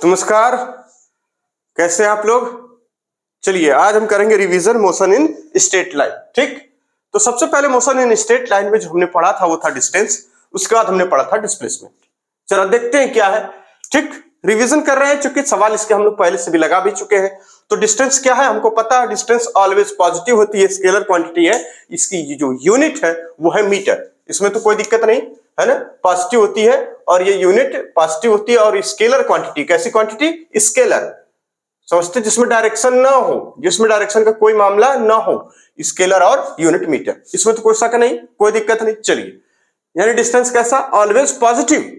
नमस्कार, कैसे हैं आप लोग। चलिए आज हम करेंगे revision motion in straight line. ठीक, तो सबसे पहले मोशन इन स्ट्रेट लाइन में जो हमने पढ़ा था वो था डिस्टेंस, उसके बाद हमने पढ़ा था डिस्प्लेसमेंट। चलो देखते हैं क्या है। ठीक, रिवीजन कर रहे हैं चूंकि सवाल इसके हम लोग पहले से भी लगा भी चुके हैं। तो डिस्टेंस क्या है हमको पता है, डिस्टेंस ऑलवेज पॉजिटिव होती है, स्केलर क्वांटिटी है, इसकी जो यूनिट है वो है मीटर। इसमें तो कोई दिक्कत नहीं है ना, पॉजिटिव होती है और ये यूनिट पॉजिटिव होती है। और स्केलर क्वांटिटी कैसी क्वांटिटी, स्केलर समझते, जिसमें डायरेक्शन ना हो, जिसमें डायरेक्शन का कोई मामला ना हो, स्केलर और यूनिट मीटर, इसमें तो कोई शक नहीं, कोई दिक्कत नहीं। चलिए, यानी डिस्टेंस कैसा, always positive,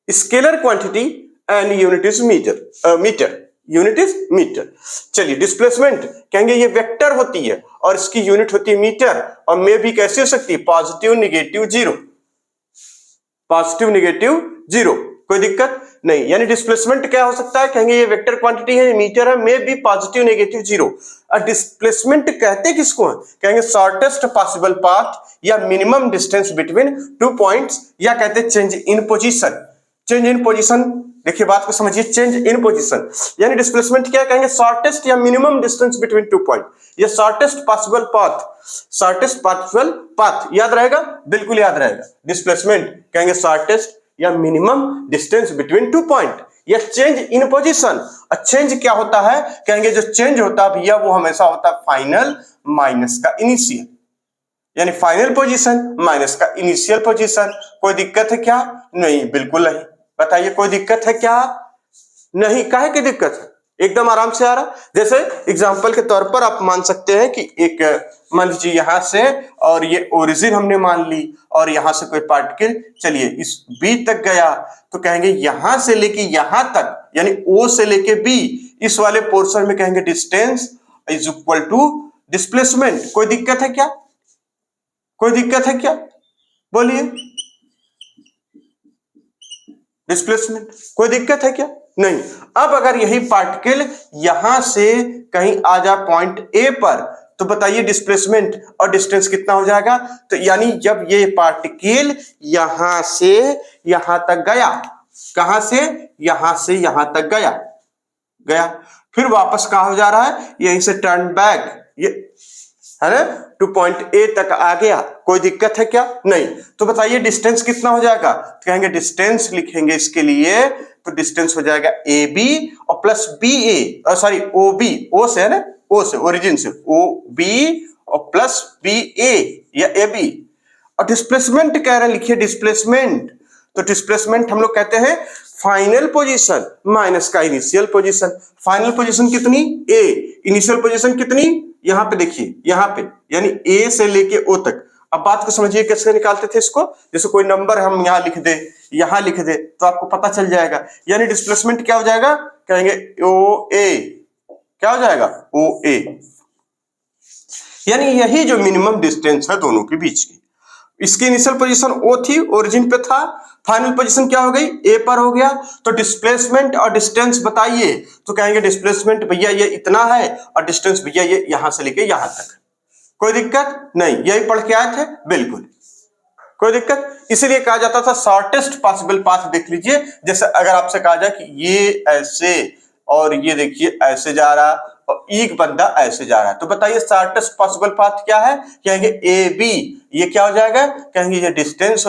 scalar quantity and unit is metre, metre, unit is metre. चलिए डिस्प्लेसमेंट कहेंगे ये वेक्टर होती है और इसकी यूनिट होती है मीटर, और में भी कैसी हो सकती है, positive negative zero, positive negative zero, कोई दिक्कत नहीं। यानी डिस्प्लेसमेंट क्या हो सकता है, कहेंगे ये वेक्टर क्वांटिटी है, मीटर है, में भी पॉजिटिव नेगेटिव जीरो। और डिस्प्लेसमेंट कहते किसको है, कहेंगे शॉर्टेस्ट पॉसिबल पाथ या minimum distance between two points, या कहते हैं change in position. Change in position, देखिए बात को समझिए, चेंज इन पोजीशन यानी डिस्प्लेसमेंट क्या कहेंगे, शॉर्टेस्ट या minimum distance between two point, या shortest possible path, shortest possible path, याद रहेगा, बिल्कुल याद रहेगा। डिस्प्लेसमेंट कहेंगे शॉर्टेस्ट या minimum distance between two point, या चेंज इन पोजीशन। और चेंज क्या होता है, कहेंगे जो चेंज होता है भैया वो हमेशा होता है फाइनल माइनस का इनिशियल, यानी फाइनल पोजीशन माइनस का इनिशियल पोजीशन। कोई दिक्कत है क्या, नहीं, बिल्कुल नहीं। बताइए कोई दिक्कत है क्या, नहीं, काहे की दिक्कत है, एकदम आराम से आ रहा। जैसे एग्जांपल के तौर पर आप मान सकते हैं कि एक, मान लीजिए यहां से, और ये ओरिजिन हमने मान ली, और यहां से कोई पार्टिकल चलिए इस बी तक गया, तो कहेंगे यहां से लेके यहां तक, यानी ओ से लेके बी, इस वाले पोर्शन में कहेंगे distance is equal to displacement. कोई दिक्कत है क्या, कोई दिक्कत है क्या, बोलिए, डिस्प्लेसमेंट कोई दिक्कत है क्या, नहीं। अब अगर यही पार्टिकल यहां से कहीं आ जा पॉइंट ए पर, तो बताइए डिस्प्लेसमेंट और डिस्टेंस कितना हो जाएगा। तो यानी जब ये पार्टिकल यहां से यहां तक गया, कहां से यहां तक गया, फिर वापस कहां हो जा रहा है, यहीं से टर्न बैक, ये है ना, टू पॉइंट ए तक आ गया, कोई दिक्कत है क्या, नहीं। तो बताइए डिस्टेंस कितना हो जाएगा, तो कहेंगे डिस्टेंस लिखेंगे इसके लिए, तो डिस्टेंस हो जाएगा ए बी और प्लस बी ए, सॉरी ओ बी, ओ से है ना, ओ से ओरिजिन से ओ बी और प्लस बी ए या ए बी। और डिस्प्लेसमेंट कह रहे हैं, लिखिए डिस्प्लेसमेंट। तो डिस्प्लेसमेंट हम लोग कहते हैं फाइनल पोजीशन माइनस का इनिशियल पोजीशन। फाइनल पोजीशन कितनी, ए, इनिशियल पोजीशन कितनी, यहां पे देखिए, यहां पे, यानी ए से लेके ओ तक। अब बात को समझिए कैसे निकालते थे इसको, जैसे कोई नंबर हम यहां लिख दे, यहां लिख दे, तो आपको पता चल जाएगा। यानी डिस्प्लेसमेंट क्या हो जाएगा, कहेंगे ओ ए, क्या हो जाएगा, ओ ए, यानी यही जो मिनिमम डिस्टेंस है दोनों के बीच की। इसकी इनिशियल पोजीशन ओ थी, ओरिजिन पे था, फाइनल पोजीशन क्या हो गई, ए पर हो गया। तो डिस्प्लेसमेंट और डिस्टेंस बताइए, तो कहेंगे डिस्प्लेसमेंट भैया ये इतना है, और डिस्टेंस भैया ये यहां से लेके यहां तक। कोई दिक्कत नहीं, यही पढ़ के आए थे, बिल्कुल कोई दिक्कत। इसीलिए कहा जाता था शॉर्टेस्ट पॉसिबल पाथ। देख लीजिए, जैसे अगर आपसे कहा जाए कि ये ऐसे, और ये देखिए ऐसे जा रहा, और एक बंदा ऐसे जा रहा है, तो बताइए शॉर्टेस्ट पॉसिबल पाथ क्या है, कहेंगे ए बी। ये क्या हो जाएगा, कहेंगे ये डिस्टेंस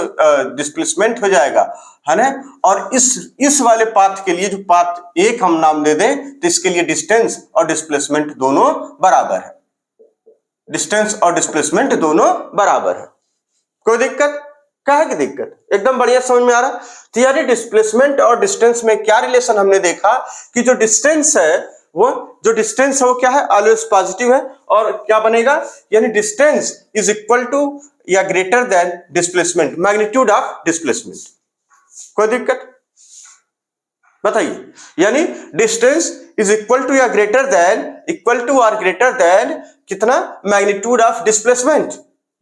डिस्प्लेसमेंट हो जाएगा, है ना। और इस वाले पाथ के लिए जो पाथ एक हम नाम दे दें, तो इसके लिए डिस्टेंस और डिस्प्लेसमेंट दोनों बराबर है, डिस्टेंस और डिस्प्लेसमेंट दोनों बराबर है। कोई दिक्कत, काहे की दिक्कत, एकदम बढ़िया समझ में आ रहा। तो यानी डिस्प्लेसमेंट और डिस्टेंस में क्या रिलेशन हमने देखा, कि जो डिस्टेंस है वो क्या है, ऑलवेज पॉजिटिव है। और क्या बनेगा, यानी डिस्टेंस इज इक्वल टू या greater then displacement, magnitude of displacement. कोई दिक्कत बताइए, यानी डिस्टेंस इज इक्वल टू या ग्रेटर देन, इक्वल टू और ग्रेटर देन कितना, मैग्नीट्यूड ऑफ डिस्प्लेसमेंट।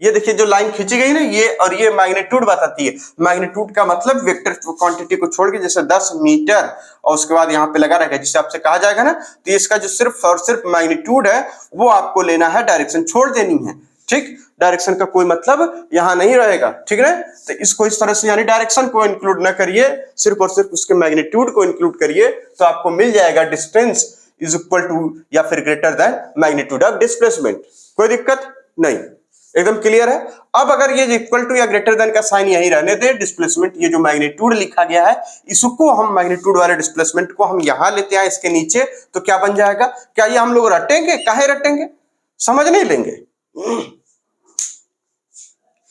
ये देखिए जो लाइन खींची गई ना, ये और ये मैग्नीट्यूड बताती है। मैग्नीट्यूड का मतलब वेक्टर क्वांटिटी को छोड़ के, जैसे 10 मीटर और उसके बाद यहाँ पे लगा रहेगा, जिससे आपसे कहा जाएगा ना, तो इसका जो सिर्फ और सिर्फ मैग्नीट्यूड है वो आपको लेना है, डायरेक्शन छोड़ देनी है। ठीक, डायरेक्शन का कोई मतलब यहां नहीं रहेगा, ठीक है। तो इसको इस तरह से यानी डायरेक्शन को इंक्लूड ना करिए, सिर्फ और सिर्फ उसके मैग्नीट्यूड को इंक्लूड करिए, तो आपको मिल जाएगा डिस्टेंस इज इक्वल टू या फिर greater than magnitude of displacement. कोई दिक्कत नहीं, एकदम क्लियर है। अब अगर ये इक्वल टू या ग्रेटर देन का साइन यही रहने दे, डिस्प्लेसमेंट ये जो मैग्नीट्यूड लिखा गया है इसको हम मैग्नीट्यूड वाले डिस्प्लेसमेंट को हम यहां लेते हैं इसके नीचे, तो क्या बन जाएगा? क्या ये हम लोग रटेंगे? काहे रटेंगे? समझ नहीं लेंगे।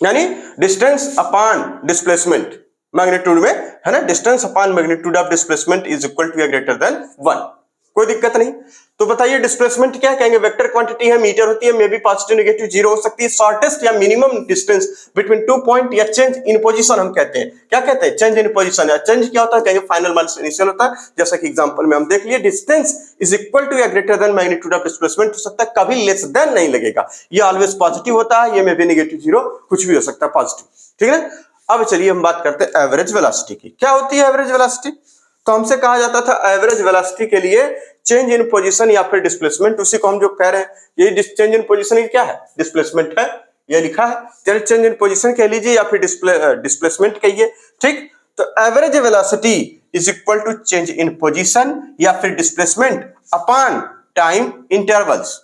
यानी डिस्टेंस अपॉन डिस्प्लेसमेंट मैग्नीट्यूड में है ना, distance upon magnitude of displacement is equal to या ग्रेटर देन 1। कोई दिक्कत नहीं। तो बताइए डिस्प्लेसमेंट क्या कहेंगे? वेक्टर क्वांटिटी है, मीटर होती है, may be positive negative zero हो सकती है। शॉर्टेस्ट या मिनिमम डिस्टेंस बिटवीन 2 पॉइंट या चेंज इन पोजीशन हम कहते हैं। क्या कहते हैं? Change in position. या चेंज क्या होता है? कहेंगे फाइनल माइनस इनिशियल होता है। जैसा कि एग्जांपल में हम देख लिए, डिस्टेंस इज इक्वल टू या greater then magnitude of displacement हो सकता है, कभी लेस देन नहीं लगेगा। ये ऑलवेज पॉजिटिव होता है, ये मे बी नेगेटिव जीरो, कुछ भी हो सकता है पॉजिटिव, ठीक है। अब चलिए हम बात करते हैं एवरेज वेलोसिटी की। क्या होती है एवरेज वेलोसिटी? तो हमसे कहा जाता था एवरेज वेलोसिटी के लिए चेंज इन पोजीशन या फिर डिस्प्लेसमेंट, उसी को हम जो कह रहे हैं, ये चेंज इन पोजीशन क्या है? डिस्प्लेसमेंट है, ये लिखा है। चलिए चेंज इन पोजीशन कह लीजिए या फिर डिस्प्लेसमेंट कहिए, ठीक। तो average velocity is equal to change in position या फिर displacement upon time intervals.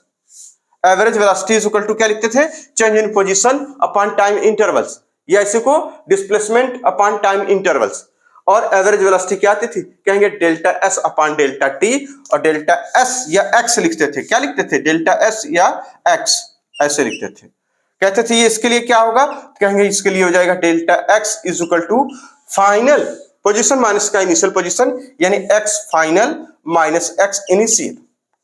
Average velocity is equal to क्या लिखते थे? Change in position upon time intervals, या इसी को डिस्प्लेसमेंट अपॉन टाइम इंटरवल्स। और एवरेज वेलोसिटी क्या आती थी? कहेंगे delta s upon delta t, और डेल्टा एस या एक्स लिखते थे। क्या लिखते थे? डेल्टा एस या एक्स, ऐसे लिखते थे। कहते थे ये इसके लिए क्या होगा? कहेंगे इसके लिए हो जाएगा delta x is equal to final position minus का इनिशियल पोजीशन, यानी x final minus x initial.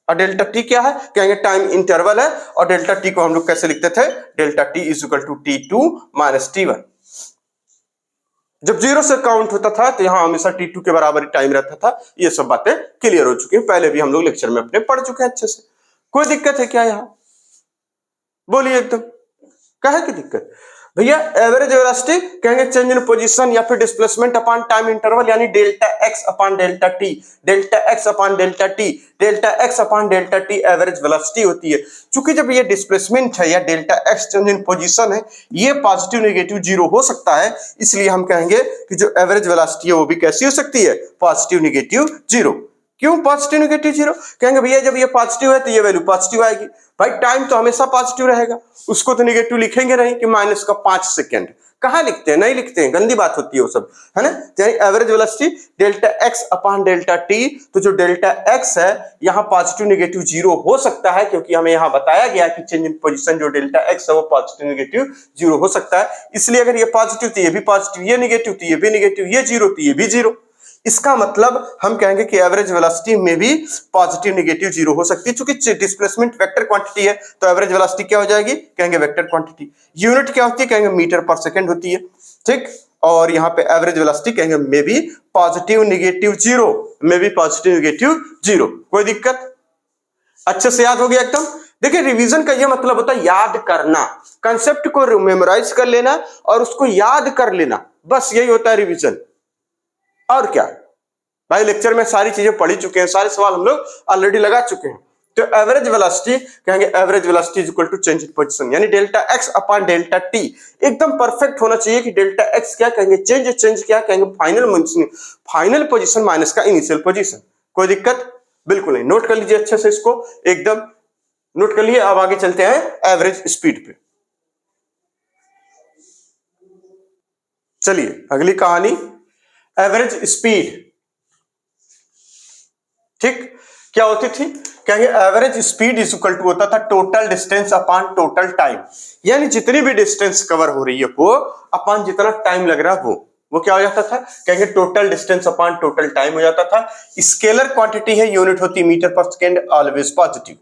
और डेल्टा टी क्या है? कहेंगे टाइम इंटरवल है, और डेल्टा टी को हम लोग कैसे लिखते थे? Delta t is equal to T2 minus T1। जब जीरो से काउंट होता था तो यहां हमेशा T2 के बराबर टाइम रहता था। ये सब बातें क्लियर हो चुकी हैं, पहले भी हम लोग लेक्चर में अपने पढ़ चुके हैं अच्छे से। कोई दिक्कत है क्या यहां? बोलिए एकदम, क्या है की दिक्कत? भैया एवरेज वेलोसिटी कहेंगे चेंज इन पोजीशन या फिर डिस्प्लेसमेंट अपॉन टाइम इंटरवल, यानी delta x upon delta T, delta x upon delta T, delta x upon delta T average velocity होती है। चूंकि जब ये डिस्प्लेसमेंट है या delta x change in position है, ये पॉजिटिव नेगेटिव जीरो हो सकता है, इसलिए हम कहेंगे कि जो एवरेज वेलोसिटी है वो भी कैसी हो सकती है? Positive negative zero. क्यों पॉजिटिव नेगेटिव जीरो? कहेंगे भैया जब ये पॉजिटिव है तो ये वैल्यू पॉजिटिव आएगी। भाई टाइम तो हमेशा पॉजिटिव रहेगा, उसको तो नेगेटिव लिखेंगे नहीं कि माइनस का 5 सेकंड। कहां लिखते हैं? नहीं लिखते हैं, गंदी बात होती है वो सब, है ना। यानी average velocity delta x upon delta T, तो जो डेल्टा एक्स है यहाँ पॉजिटिव नेगेटिव जीरो हो सकता है, क्योंकि हमें यहाँ बताया गया कि चेंज इन पोजीशन जो डेल्टा एक्स है वो पॉजिटिव नेगेटिव जीरो हो सकता है। इसलिए अगर ये पॉजिटिव तो ये भी पॉजिटिव, ये नेगेटिव तो ये भी नेगेटिव, ये जीरो तो ये भी जीरो। इसका मतलब हम कहेंगे कि एवरेज वेलोसिटी में भी पॉजिटिव नेगेटिव जीरो हो सकती है। चूंकि डिस्प्लेसमेंट वेक्टर क्वांटिटी है तो एवरेज वेलोसिटी क्या हो जाएगी? कहेंगे वेक्टर क्वांटिटी। यूनिट क्या होती है? कहेंगे मीटर पर सेकंड होती है, ठीक। और यहाँ पे एवरेज वेलोसिटी कहेंगे may be positive negative zero, may be positive negative zero. कोई दिक्कत? अच्छे से याद हो गया एकदम। देखिए रिवीजन का यह मतलब होता है याद करना, कंसेप्ट को मेमोराइज कर लेना और उसको याद कर लेना, बस यही होता है रिवीजन। और क्या भाई, लेक्चर में सारी चीजें पढ़ी चुके हैं, सारे सवाल हम लोग ऑलरेडी लगा चुके हैं। तो एवरेज वेलोसिटी कहेंगे average velocity is equal to change in position, यानी delta x upon delta t. एकदम परफेक्ट होना चाहिए कि डेल्टा एक्स क्या कहेंगे? चेंज क्या कहेंगे? फाइनल पोजीशन माइनस का इनिशियल पोजीशन। कोई दिक्कत? बिल्कुल नहीं। नोट कर लीजिए अच्छे से, इसको एकदम नोट कर लिए। अब आगे चलते हैं एवरेज स्पीड पे। चलिए अगली कहानी एवरेज स्पीड, ठीक। क्या होती थी? कहेंगे average speed is equal to होता था total distance upon total time, यानी जितनी भी डिस्टेंस कवर हो रही है वो अपॉन जितना टाइम लग रहा है वो क्या हो जाता था? कहेंगे total distance upon total time हो जाता था। स्केलर क्वांटिटी है, यूनिट होती मीटर पर सेकेंड, ऑलवेज पॉजिटिव।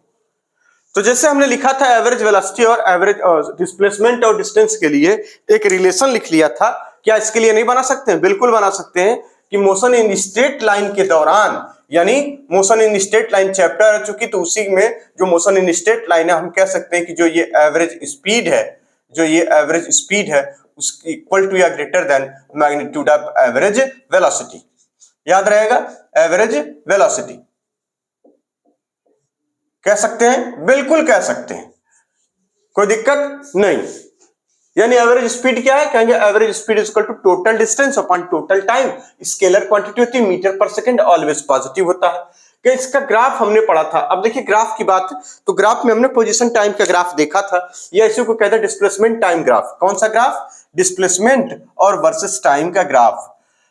तो जैसे हमने लिखा था एवरेज वेलोसिटी और एवरेज डिस्प्लेसमेंट और डिस्टेंस के लिए एक रिलेशन लिख लिया था, क्या इसके लिए नहीं बना सकते हैं? बिल्कुल बना सकते हैं कि मोशन इन स्ट्रेट लाइन के दौरान, यानी motion in straight line chapter आ चुकी, तो उसी में जो मोशन इन स्ट्रेट लाइन है हम कह सकते हैं कि जो ये एवरेज स्पीड है, जो ये एवरेज स्पीड है उसकी इक्वल टू या greater then magnitude of average velocity. याद रहेगा, एवरेज वेलोसिटी कह सकते हैं, बिल्कुल कह सकते हैं। कोई दिक्कत नहीं। यानी एवरेज स्पीड क्या है, कहेंगे average speed is equal to total distance upon total time. Scalar quantity होती है, मीटर पर सेकंड, ऑलवेज पॉजिटिव होता है। कि इसका ग्राफ हमने पढ़ा था। अब देखिए ग्राफ की बात, तो ग्राफ में हमने पोजीशन टाइम का ग्राफ देखा था। ये इसी को कहते हैं डिस्प्लेसमेंट टाइम ग्राफ। कौन सा ग्राफ, डिस्प्लेसमेंट और वर्सेस टाइम का ग्राफ।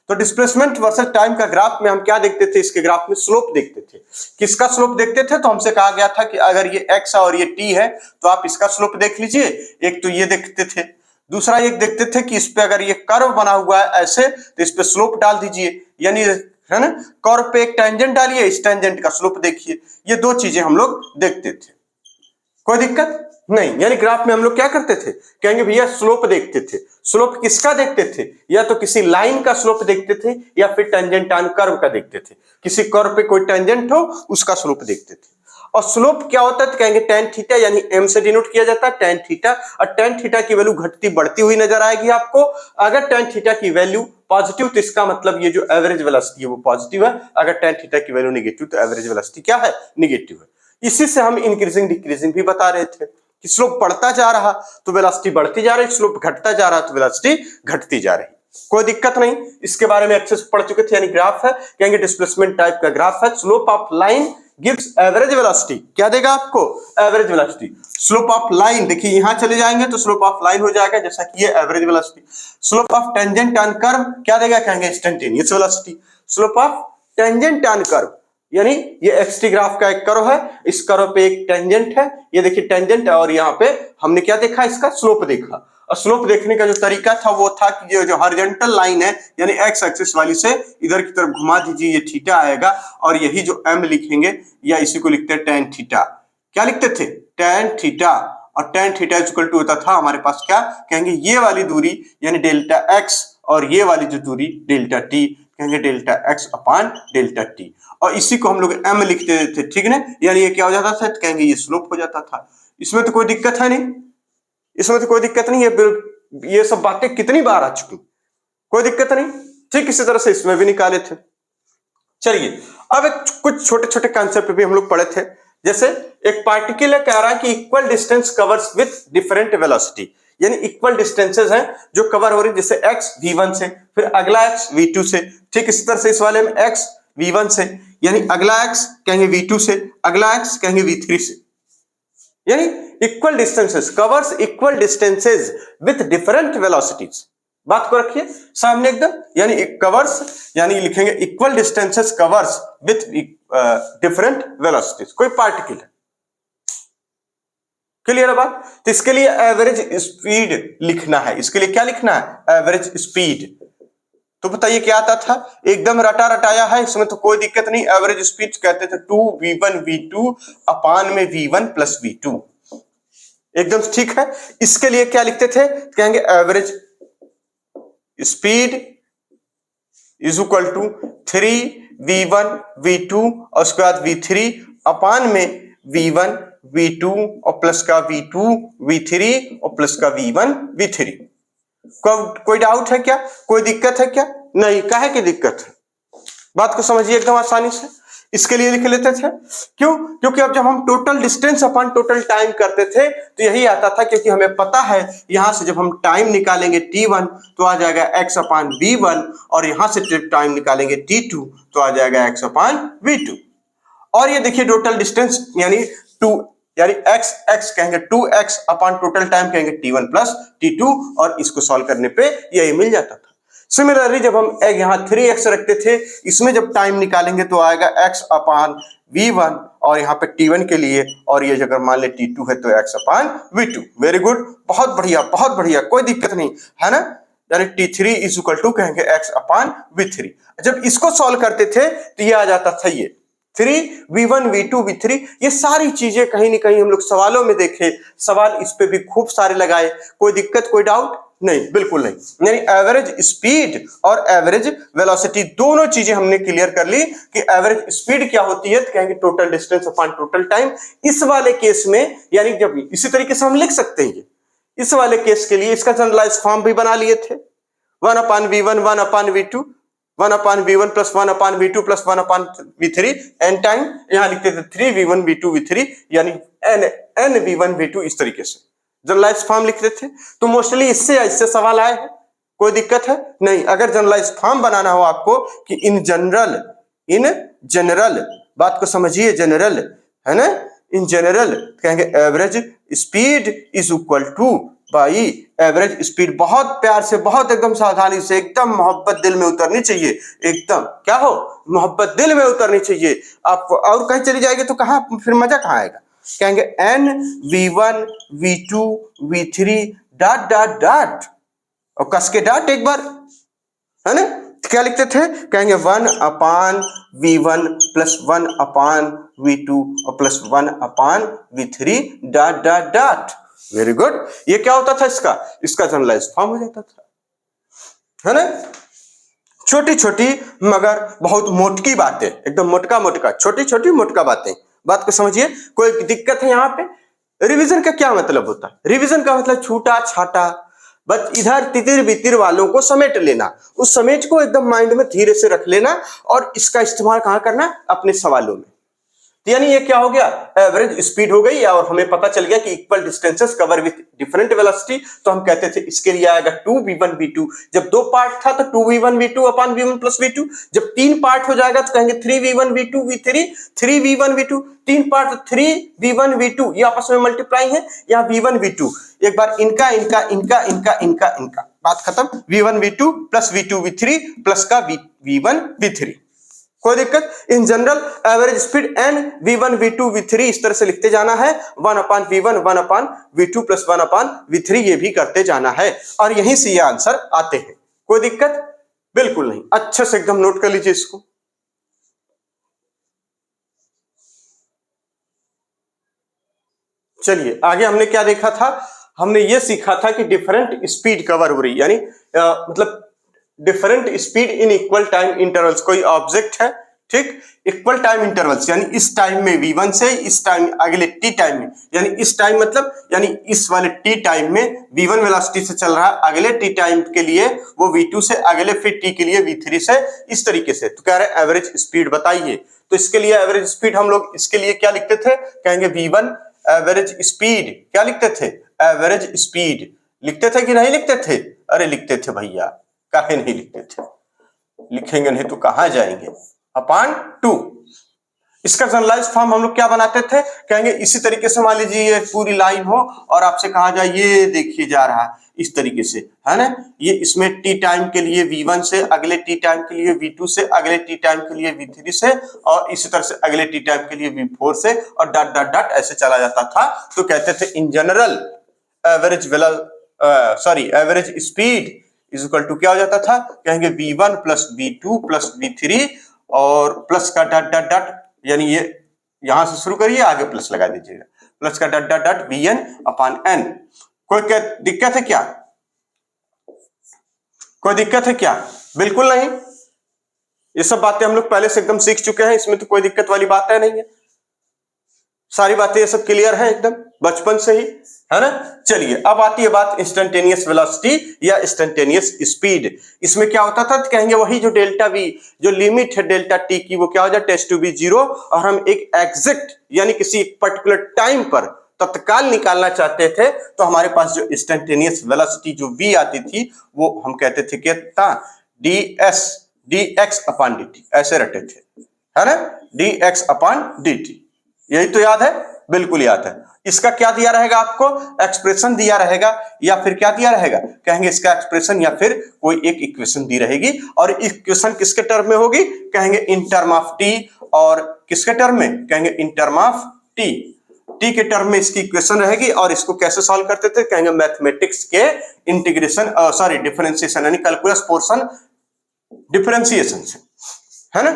तो डिस्प्लेसमेंट वर्सेस टाइम का ग्राफ में हम क्या देखते थे, इसके ग्राफ में स्लोप देखते थे। किसका स्लोप देखते थे, तो हमसे कहा गया था कि अगर ये x और ये t है तो आप इसका स्लोप देख लीजिए। एक तो ये देखते थे, दूसरा एक देखते थे कि इस पे अगर ये कर्व बना हुआ है ऐसे तो इस पे स्लोप डाल दीजिए, यानी है ना, कर्व पे एक टेंजेंट डालिए, इस टेंजेंट का स्लोप देखिए। ये दो चीजें हम लोग देखते थे, कोई दिक्कत नहीं। यानी ग्राफ में हम लोग क्या करते थे, कहेंगे भैया स्लोप देखते थे। स्लोप किसका देखते थे, या तो किसी लाइन का स्लोप देखते थे या फिर टेंजेंट ऑन कर्व का देखते थे। किसी कर्व पे कोई टेंजेंट हो उसका स्लोप देखते थे। और स्लोप क्या होता है, तो कहेंगे टेन थीटा, यानी m से डिनोट किया जाता है टेन थीटा। और टेन थीटा की वैल्यू घटती बढ़ती हुई नजर आएगी आपको। अगर टेन थीटा की वैल्यू पॉजिटिव तो इसका मतलब ये जो एवरेज वेलोसिटी है वो पॉजिटिव है। अगर टेन थीटा की वैल्यू नेगेटिव तो एवरेज वेलोसिटी क्या है, नेगेटिव है। इसी से हम इंक्रीजिंग डिक्रीजिंग भी बता रहे थे कि स्लोप बढ़ता जा रहा तो वेलोसिटी बढ़ती जा रही, स्लोप घटता जा रहा तो वेलोसिटी घटती जा रही। कोई दिक्कत नहीं, इसके बारे में अच्छे से पढ़ चुके थे। यानी ग्राफ है, कहेंगे डिस्प्लेसमेंट टाइप का ग्राफ है। Slope of line gives average velocity, क्या देगा आपको, average velocity. Slope of line देखिए यहां चले जाएंगे तो स्लोप ऑफ लाइन हो जाएगा जैसा कि ये average velocity. Slope of tangent on curve क्या देगा, कहेंगे instantaneous velocity. Slope of tangent on curve, यानी ये एक्सटी ग्राफ का एक कर्व है, इस कर्व पे एक टेंजेंट है, ये देखिए टेंजेंट है, और यहाँ पे हमने क्या देखा, इसका स्लोप देखा। और स्लोप देखने का जो तरीका था वो था कि ये जो हॉरिजॉन्टल लाइन है यानी एक्स एक्सिस वाली से इधर की तरफ घुमा दीजिए, ये थीटा आएगा। और यही जो एम लिखेंगे या इसी को लिखते हैं टेन थीटा। क्या लिखते थे, टेन थीटा। और टेन थीटा इक्वल टू होता था हमारे पास क्या, कहेंगे ये वाली दूरी यानी डेल्टा एक्स, और ये वाली जो दूरी डेल्टा टी, कहेंगे delta x upon delta t. और इसी को हम लोग m लिखते थे, ठीक ना। यानी ये क्या हो जाता था, तो कहेंगे ये स्लोप हो जाता था। इसमें तो कोई दिक्कत है नहीं, इसमें तो कोई दिक्कत नहीं है। ये सब बातें कितनी बार आ चुकी, कोई दिक्कत नहीं। ठीक इसी तरह से इसमें भी निकाले थे। चलिए अब एक कुछ छोटे छोटे कॉन्सेप्ट भी हम लोग पढ़े थे। जैसे एक पार्टिकल कह रहा है कि equal distance covers with different velocity, यानी इक्वल डिस्टेंसेस हैं जो कवर हो रही, जैसे x v1 से, फिर अगला x v2 से। ठीक इसी तरह से इस वाले में x v1 से, यानी अगला x कहेंगे v2 से, अगला x कहेंगे v3 से। यानी equal distances covers equal distances with different velocities. बात को रखिए सामने एकदम, यानी कवर्स यानी लिखेंगे equal distances covers with different velocities. कोई पार्टिकल है, क्लियर है बात। तो इसके लिए एवरेज स्पीड लिखना है। इसके लिए क्या लिखना है, एवरेज स्पीड। तो बताइए क्या आता था, एकदम रटा रटाया है, इसमें तो कोई दिक्कत नहीं। एवरेज स्पीड कहते थे 2v1 v2 अपान में v1 प्लस v2, एकदम ठीक है। इसके लिए क्या लिखते थे, कहेंगे average speed is equal to 3v1 v2 और उसके बाद v3 अपान में v1 v2 और प्लस का v2 v3 और प्लस का v1 v3। कोई डाउट है क्या, कोई दिक्कत है क्या, नहीं। काहे की दिक्कत है, बात को समझिए एकदम आसानी से। इसके लिए लिख लेते थे, क्यों, क्योंकि अब जब हम total distance upon total time करते थे तो यही आता था, क्योंकि हमें पता है यहां से जब हम टाइम निकालेंगे t1 तो आ जाएगा x अपॉन v1, और यहां से टाइम निकालेंगे t2 तो आ जाएगा x अपॉन v2। और ये देखिए टोटल डिस्टेंस यानी 2 यानी x कहेंगे 2x अपॉन टोटल टाइम कहेंगे t1 प्लस t2, और इसको सॉल्व करने पे यही मिल जाता था। सिमिलरली जब हम यहाँ 3x रखते थे, इसमें जब टाइम निकालेंगे तो आएगा x अपॉन v1 और यहाँ पे t1 के लिए, और ये अगर मान ले t2 है तो x upon v2। Very good, बहुत बढ़िया, कोई दिक्कत नहीं है ना। यानी t3 इज इक्वल टू कहेंगे x अपॉन v3। जब इसको सॉल्व करते थे तो ये आ जाता था ये 3v1 v2 v3। ये सारी चीजें कहीं ना कहीं हम लोग सवालों में देखे, सवाल इस पे भी खूब सारे लगाए। कोई दिक्कत, कोई डाउट नहीं, बिल्कुल नहीं। यानी एवरेज स्पीड और एवरेज वेलोसिटी दोनों चीजें हमने क्लियर कर ली कि एवरेज स्पीड क्या होती है, तो कहेंगे total distance upon total time. इस वाले केस में यानी जब इसी तरीके से हम लिख सकते हैं, इस वाले केस के लिए इसका जनरलाइज फॉर्म भी बना लिए थे, 1 upon v1 1 upon v2 1 upon v1 plus 1 upon v2 plus 1 upon v3 n time. यहां लिखते थे 3v1 v2 v3 यानी n v1 v2 इस तरीके से। जनरलाइज फॉर्म लिखते थे। तो मोस्टली इससे सवाल आए हैं, कोई दिक्कत है नहीं। अगर जनरलाइज फॉर्म बनाना हो आपको कि इन जनरल बात को समझिए, जनरल है ना, इन जनरल कहेंगे average speed is equal two by average speed. बहुत प्यार से, बहुत एकदम सावधानी से, एकदम मोहब्बत दिल में उतरनी चाहिए, एकदम क्या हो, मोहब्बत दिल में उतरनी चाहिए। आप और कहीं चली जाएगी तो कहाँ, फिर मजा कहाँ आएगा। कहेंगे N V1 V2 V3 dot dot dot, और कस के डॉट एक बार, है ना। क्या लिखते थे, कहेंगे 1 अपान V1 प्लस 1 अपान V2 और प्लस 1 अपान V3 dot dot dot. Very good. ये क्या होता था, इसका जनरलाइज फॉर्म हो जाता था, है ना। छोटी छोटी मगर बहुत मोटकी बातें, एकदम मोटका मोटका, छोटी छोटी मोटका बातें। बात को समझिए, कोई दिक्कत है यहाँ पे। रिवीजन का क्या मतलब होता है, रिवीजन का मतलब छूटा छाटा, बस इधर तितिर बितिर वालों को समेट लेना, उस समेट को एकदम माइंड में धीरे से रख लेना, और इसका इस्तेमाल कहां करना, अपने सवालों में। तो यानी ये क्या हो गया, एवरेज स्पीड हो गई, और हमें पता चल गया कि equal distances cover with different velocity. तो हम कहते थे इसके लिए आएगा 2v1 v2। जब दो पार्ट था तो 2v1 v2 अपान v1 प्लस v2। जब तीन पार्ट हो जाएगा तो कहेंगे 3v1 v2 v3, 3v1 v2। तीन पार्ट 3v1 v2, ये आपस में मल्टीप्लाई है, यहाँ v1 v2, एक बार इनका इनका इनका इनका इनका इनका, बात खत्म। v1 v2 plus v2 v3 plus का v1 v3, कोई दिक्कत। In general average speed n V1 V2 V3 इस तरह से लिखते जाना है, 1 अपान V1 1 अपान V2 प्लस 1 अपान V3, ये भी करते जाना है, और यहीं से ये आंसर आते हैं। कोई दिक्कत बिल्कुल नहीं। अच्छे से एकदम नोट कर लीजिए इसको। चलिए आगे हमने क्या देखा था, हमने ये सीखा था कि डिफरेंट स्पीड कवर हो रही, यानी मतलब different speed in equal time intervals. कोई ऑब्जेक्ट है, ठीक, इक्वल टाइम इंटरवल्स, यानी इस टाइम में V1 से इस टाइम अगले T टाइम में, यानी इस टाइम मतलब यानी इस वाले T टाइम में V1 वेलोसिटी से चल रहा है, अगले T टाइम के लिए वो V2 से, अगले फिर T के लिए V3 से, इस तरीके से। तो कह रहे हैं एवरेज स्पीड बताइए। तो इसके लिए एवरेज स्पीड हम लोग इसके लिए क्या लिखते थे, कहेंगे V1 एवरेज स्पीड, क्या लिखते थे, एवरेज स्पीड लिखते थे कि नहीं लिखते थे, अरे लिखते थे भैया, काहे नहीं लिखते थे, लिखेंगे नहीं तो कहां जाएंगे, अपान 2। इसका जनरलाइज फॉर्म हम लोग क्या बनाते थे, कहेंगे इसी तरीके से, मान लीजिए ये पूरी लाइन हो और आपसे कहा जाए ये देखिए जा रहा है इस तरीके से, है ना, ये इसमें T टाइम के लिए V1 से, अगले T टाइम के लिए V2 से, अगले T टाइम के लिए V3 से, और इसी तरह से अगले T टाइम के लिए V4 से, और डॉट डॉट डॉट ऐसे चला जाता था। तो कहते थे in general average speed is equal to क्या हो जाता था, कहेंगे V1 plus V2 plus V3 और प्लस का डॉट डॉट डॉट, यानी ये यहां से शुरू करिए, आगे प्लस लगा दीजिएगा, प्लस का डॉट डॉट डॉट Vn अपान n। कोई क्या दिक्कत है क्या, कोई दिक्कत है क्या, बिल्कुल नहीं। ये सब बातें हम लोग पहले से एकदम सीख चुके हैं, इसमें तो कोई दिक्कत वाली बात है नहीं है, सारी बातें ये सब क्लियर है एकदम बचपन से ही, है ना। चलिए अब आती है बात इंस्टेंटेनियस वेलोसिटी या इंस्टेंटेनियस स्पीड। इसमें क्या होता था, कहेंगे वही जो डेल्टा V, जो लिमिट है डेल्टा T की, वो क्या हो जाए, टेस्ट टू बी 0, और हम एक एग्जैक्ट यानी किसी पर्टिकुलर टाइम पर तत्काल निकालना चाहते थे, तो हमारे पास जो इंस्टेंटेनियस वेलोसिटी जो V आती थी, वो हम कहते थे कितना, dx अपान dt, ऐसे रटे थे, है ना, dx अपान dt। यही तो याद है, बिल्कुल याद है। इसका क्या दिया रहेगा आपको, एक्सप्रेशन दिया रहेगा, या फिर क्या दिया रहेगा, कहेंगे इसका एक्सप्रेशन या फिर कोई एक इक्वेशन दी रहेगी, और इक्वेशन किसके टर्म में होगी, कहेंगे इन टर्म ऑफ टी, और किसके टर्म में, कहेंगे in term of T, T के टर्म में इसकी इक्वेशन रहेगी। और इसको कैसे सॉल्व करते थे, कहेंगे मैथमेटिक्स के इंटीग्रेशन डिफरेंशिएशन यानी कैलकुलस पोर्शन डिफरेंशिएशन से, है ना,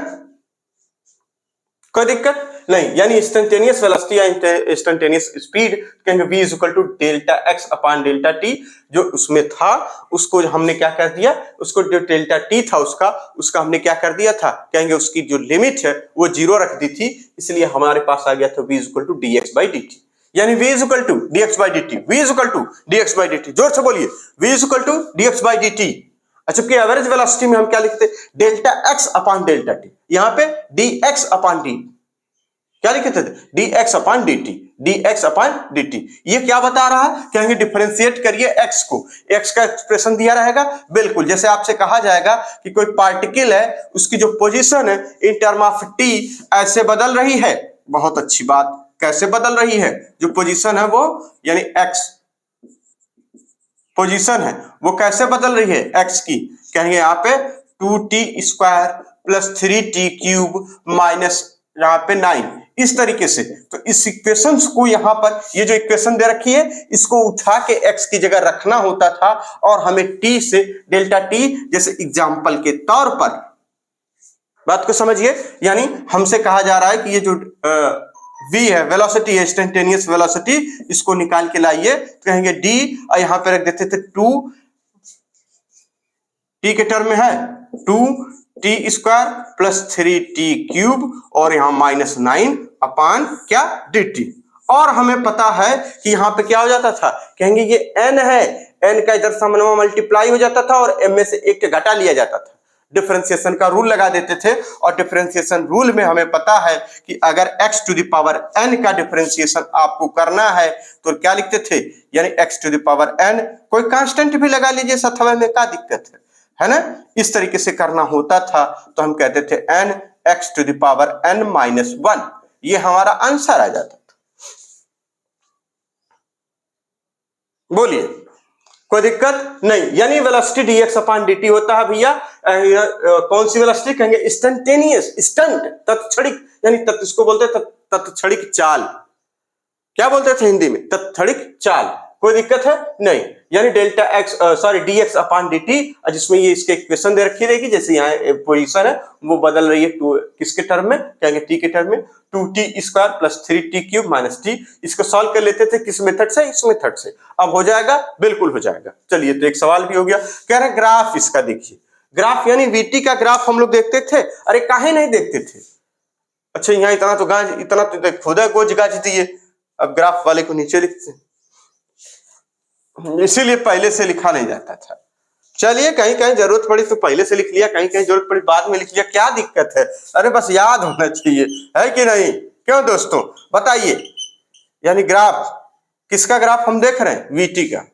कोई दिक्कत नहीं। यानी इंस्टेंटेनियस वेलोसिटी या इंस्टेंटेनियस स्पीड कहेंगे v is equal to delta x upon delta t, जो उसमें था उसको हमने क्या कर दिया, उसको जो डेल्टा t था उसका हमने क्या कर दिया था, कहेंगे उसकी जो लिमिट है वो 0 रख दी थी, इसलिए हमारे पास आ गया था v is equal to dx by dt, यानी v is equal to dx by dt, v is equal to dx by dt, जोर से बोलिए, v is equal to dx by dt। अच्छा, कि एवरेज वेलोसिटी में हम क्या लिखते, delta x upon delta t, यहां पे dx अपान dt, क्या लिखे थे, dx upon dt, dx upon dt। ये क्या बता रहा है, कहेंगे डिफरेंशिएट करिए x को, x का एक्सप्रेशन दिया रहेगा, बिल्कुल जैसे आपसे कहा जाएगा कि कोई पार्टिकल है, उसकी जो पोजीशन है इन टर्म ऑफ t ऐसे बदल रही है। बहुत अच्छी बात, कैसे बदल रही है, जो पोजीशन है वो यानी x पोजीशन है वो कैसे बदल रही है x की, कहेंगे यहाँ पे 2t square plus 3t cube minus यहाँ पे 9, इस तरीके से। तो इस इक्वेशन को यहाँ पर ये जो इक्वेशन दे रखी है इसको उठा के x की जगह रखना होता था और हमें t से डेल्टा t, जैसे एग्जाम्पल के तौर पर, बात को समझिए, यानी हमसे कहा जा रहा है कि ये जो v है, वेलोसिटी है, इंस्टेंटेनियस वेलोसिटी, इसको निकाल के लाइए, तो कहेंगे d और यहां पे रख देते थे 2 t के टर्म में है 2t square plus 3t cube और यहां माइनस 9 अपान क्या dt। और हमें पता है कि यहां पे क्या हो जाता था, कहेंगे ये n है, n का इधर सामने मल्टीप्लाई हो जाता था और m में से एक घटा लिया जाता था। डिफरेंशिएशन का रूल लगा देते थे और डिफरेंशिएशन रूल में हमें पता है कि अगर x to the power n का डिफरेंशिएशन आपको करना है तो क्या लिखते थे, यानी x to the power n, कोई कांस्टेंट भी लगा लीजिए सतवे में, क्या दिक्कत है ना, इस तरीके से करना होता था। तो हम कहते थे n x to the power n माइनस 1, ये हमारा आंसर आ जाता था। बोलिए, कोई दिक्कत नहीं, यानी वेलोसिटी dx अपॉन dt होता है भैया, कौन सी वेलोसिटी, कहेंगे इंस्टेंटेनियस, स्टंट, तत्क्षणिक, यानी इसको बोलते हैं तत्क्षणिक चाल। क्या बोलते थे हिंदी में, तत्क्षणिक चाल। कोई दिक्कत है नहीं, यानी delta x sorry dx upon dt, जिसमें ये इसके इक्वेशन दे रखी रहेगी, जैसे यहाँ पोजीशन है वो बदल रही है किसके टर्म में, कहेंगे t के टर्म में, 2t square plus 3t cube minus t। इसको सॉल्व कर लेते थे किस मेथड से, इस मेथड से। अब हो जाएगा, बिल्कुल हो जाएगा। चलिए, तो एक सवाल भी हो गया। कह रहे ग्राफ इसका देखिए, ग्राफ यानी vt का ग्राफ हम लोग देखते थे, अरे काहे नहीं देखते थे, अच्छा यहाँ इतना तो गाज, इतना तो खुदा गोज गाज दिए, अब ग्राफ वाले को नीचे लिखते हैं, इसीलिए पहले से लिखा नहीं जाता था। चलिए, कहीं कहीं जरूरत पड़ी तो पहले से लिख लिया, कहीं कहीं जरूरत पड़ी बाद में लिख लिया, क्या दिक्कत है, अरे बस याद होना चाहिए, है कि नहीं, क्यों दोस्तों बताइए। यानी ग्राफ, किसका ग्राफ हम देख रहे हैं, वीटी का,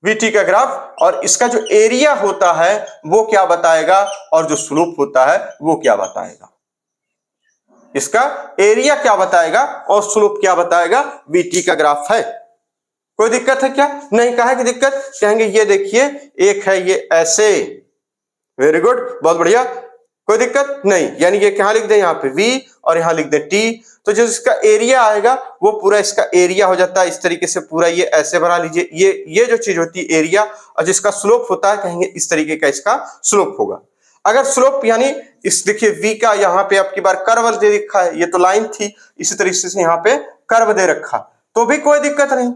वीटी का ग्राफ, और इसका जो एरिया होता है वो क्या बताएगा और जो स्लोप होता है वो क्या बताएगा, इसका एरिया क्या बताएगा और स्लोप क्या बताएगा, वीटी का ग्राफ है। कोई दिक्कत है क्या, नहीं, कहा कि दिक्कत, कहेंगे ये देखिए एक है ये ऐसे, वेरी गुड, बहुत बढ़िया, कोई दिक्कत नहीं, यानी ये क्या लिख दें यहाँ पे v और यहाँ लिख दें t, तो जो इसका एरिया आएगा वो पूरा इसका एरिया हो जाता है इस तरीके से, पूरा ये ऐसे बना लीजिए, ये जो चीज होती है एरिया, और जिसका स्लोप होता है कहेंगे इस तरीके का इसका स्लोप होगा। अगर स्लोप यानी इस देखिए v का यहाँ पे आपकी बार कर्व दे रखा है, ये तो लाइन थी, इसी तरीके से यहाँ पे कर्व दे रखा, तो भी कोई दिक्कत नहीं।